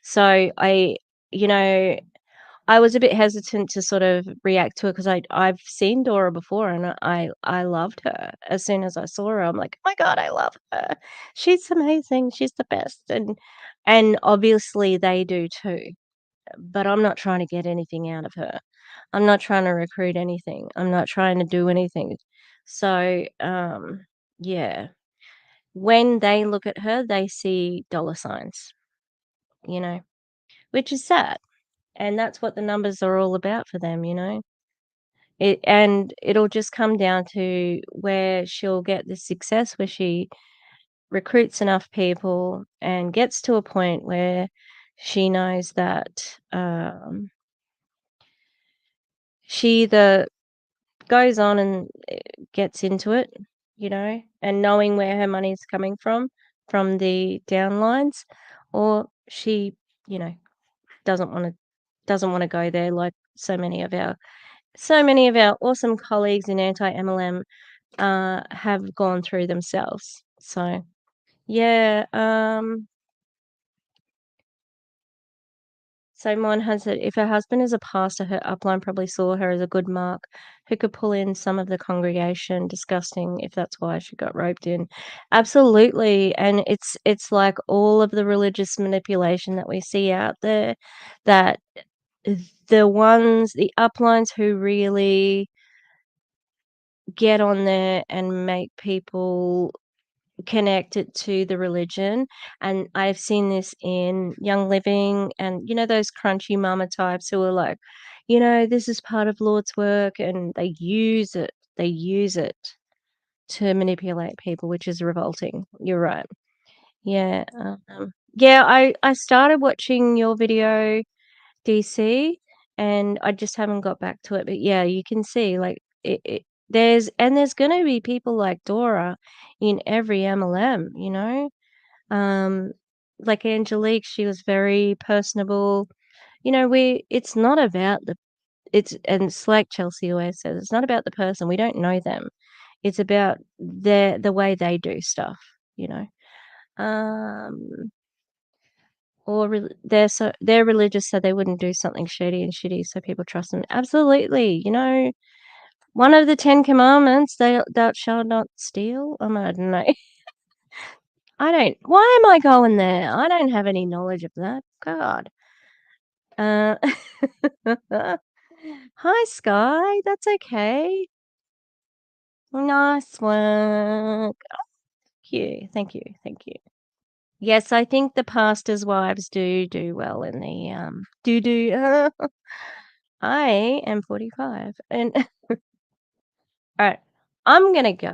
So you know, I was a bit hesitant to sort of react to it because I've seen Dora before and I loved her. As soon as I saw her, I'm like, "Oh my god, I love her. She's amazing. She's the best." And obviously they do too. But I'm not trying to get anything out of her. I'm not trying to recruit anything. I'm not trying to do anything. So, yeah. When they look at her, they see dollar signs, you know, which is sad. And that's what the numbers are all about for them, you know. And it'll just come down to where she'll get the success where she recruits enough people and gets to a point where she knows that she either goes on and gets into it, you know, and knowing where her money's coming from the downlines, or she, you know, doesn't want to go there like so many of our awesome colleagues in anti-MLM have gone through themselves. So yeah, so mine has said, if her husband is a pastor, her upline probably saw her as a good mark who could pull in some of the congregation. Disgusting if that's why she got roped in. Absolutely. And it's like all of the religious manipulation that we see out there, that the uplines who really get on there and make people connect it to the religion. And I've seen this in Young Living and, you know, those crunchy mama types who are like, you know, this is part of Lord's work, and they use it. They use it to manipulate people, which is revolting. You're right. Yeah. Yeah, I started watching your video, DC, and I just haven't got back to it. But yeah, you can see like there's going to be people like Dora in every MLM, you know. Um, like Angelique, she was very personable. You know, it's not about and it's like Chelsea always says, it's not about the person. We don't know them. It's about the way they do stuff, you know. Um, or they're religious, so they wouldn't do something shady and shitty, so people trust them. Absolutely, you know, one of the 10 commandments, thou shalt not steal. I don't know. I don't. Why am I going there? I don't have any knowledge of that. God. Uh, hi, Sky. That's okay. Nice work. Thank you. Thank you. Thank you. Yes, I think the pastors' wives do well in the do. I am 45, and all right, I'm gonna go.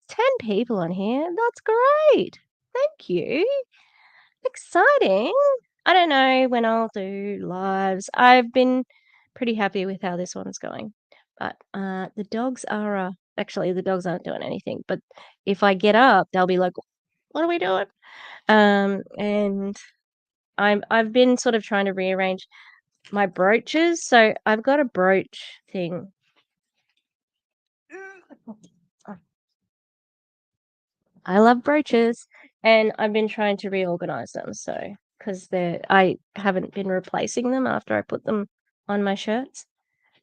10 people on here. That's great. Thank you. Exciting. I don't know when I'll do lives. I've been pretty happy with how this one's going. But the dogs are actually the dogs aren't doing anything. But if I get up, they'll be like, "What are we doing?" And I've been sort of trying to rearrange my brooches. So I've got a brooch thing. I love brooches, and I've been trying to reorganize them. So because I haven't been replacing them after I put them on my shirts.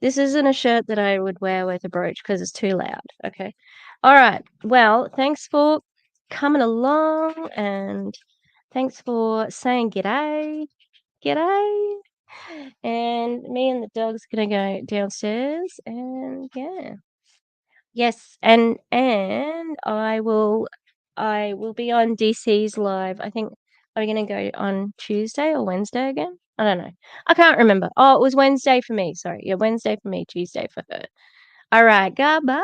This isn't a shirt that I would wear with a brooch because it's too loud. Okay. All right. Well, thanks for coming along, and thanks for saying g'day. G'day. And me and the dog's gonna go downstairs, and yeah. Yes, and I will be on DC's live. I think are we gonna go on Tuesday or Wednesday again? I don't know. I can't remember. Oh, it was Wednesday for me. Sorry. Yeah, Wednesday for me, Tuesday for her. All right, goodbye.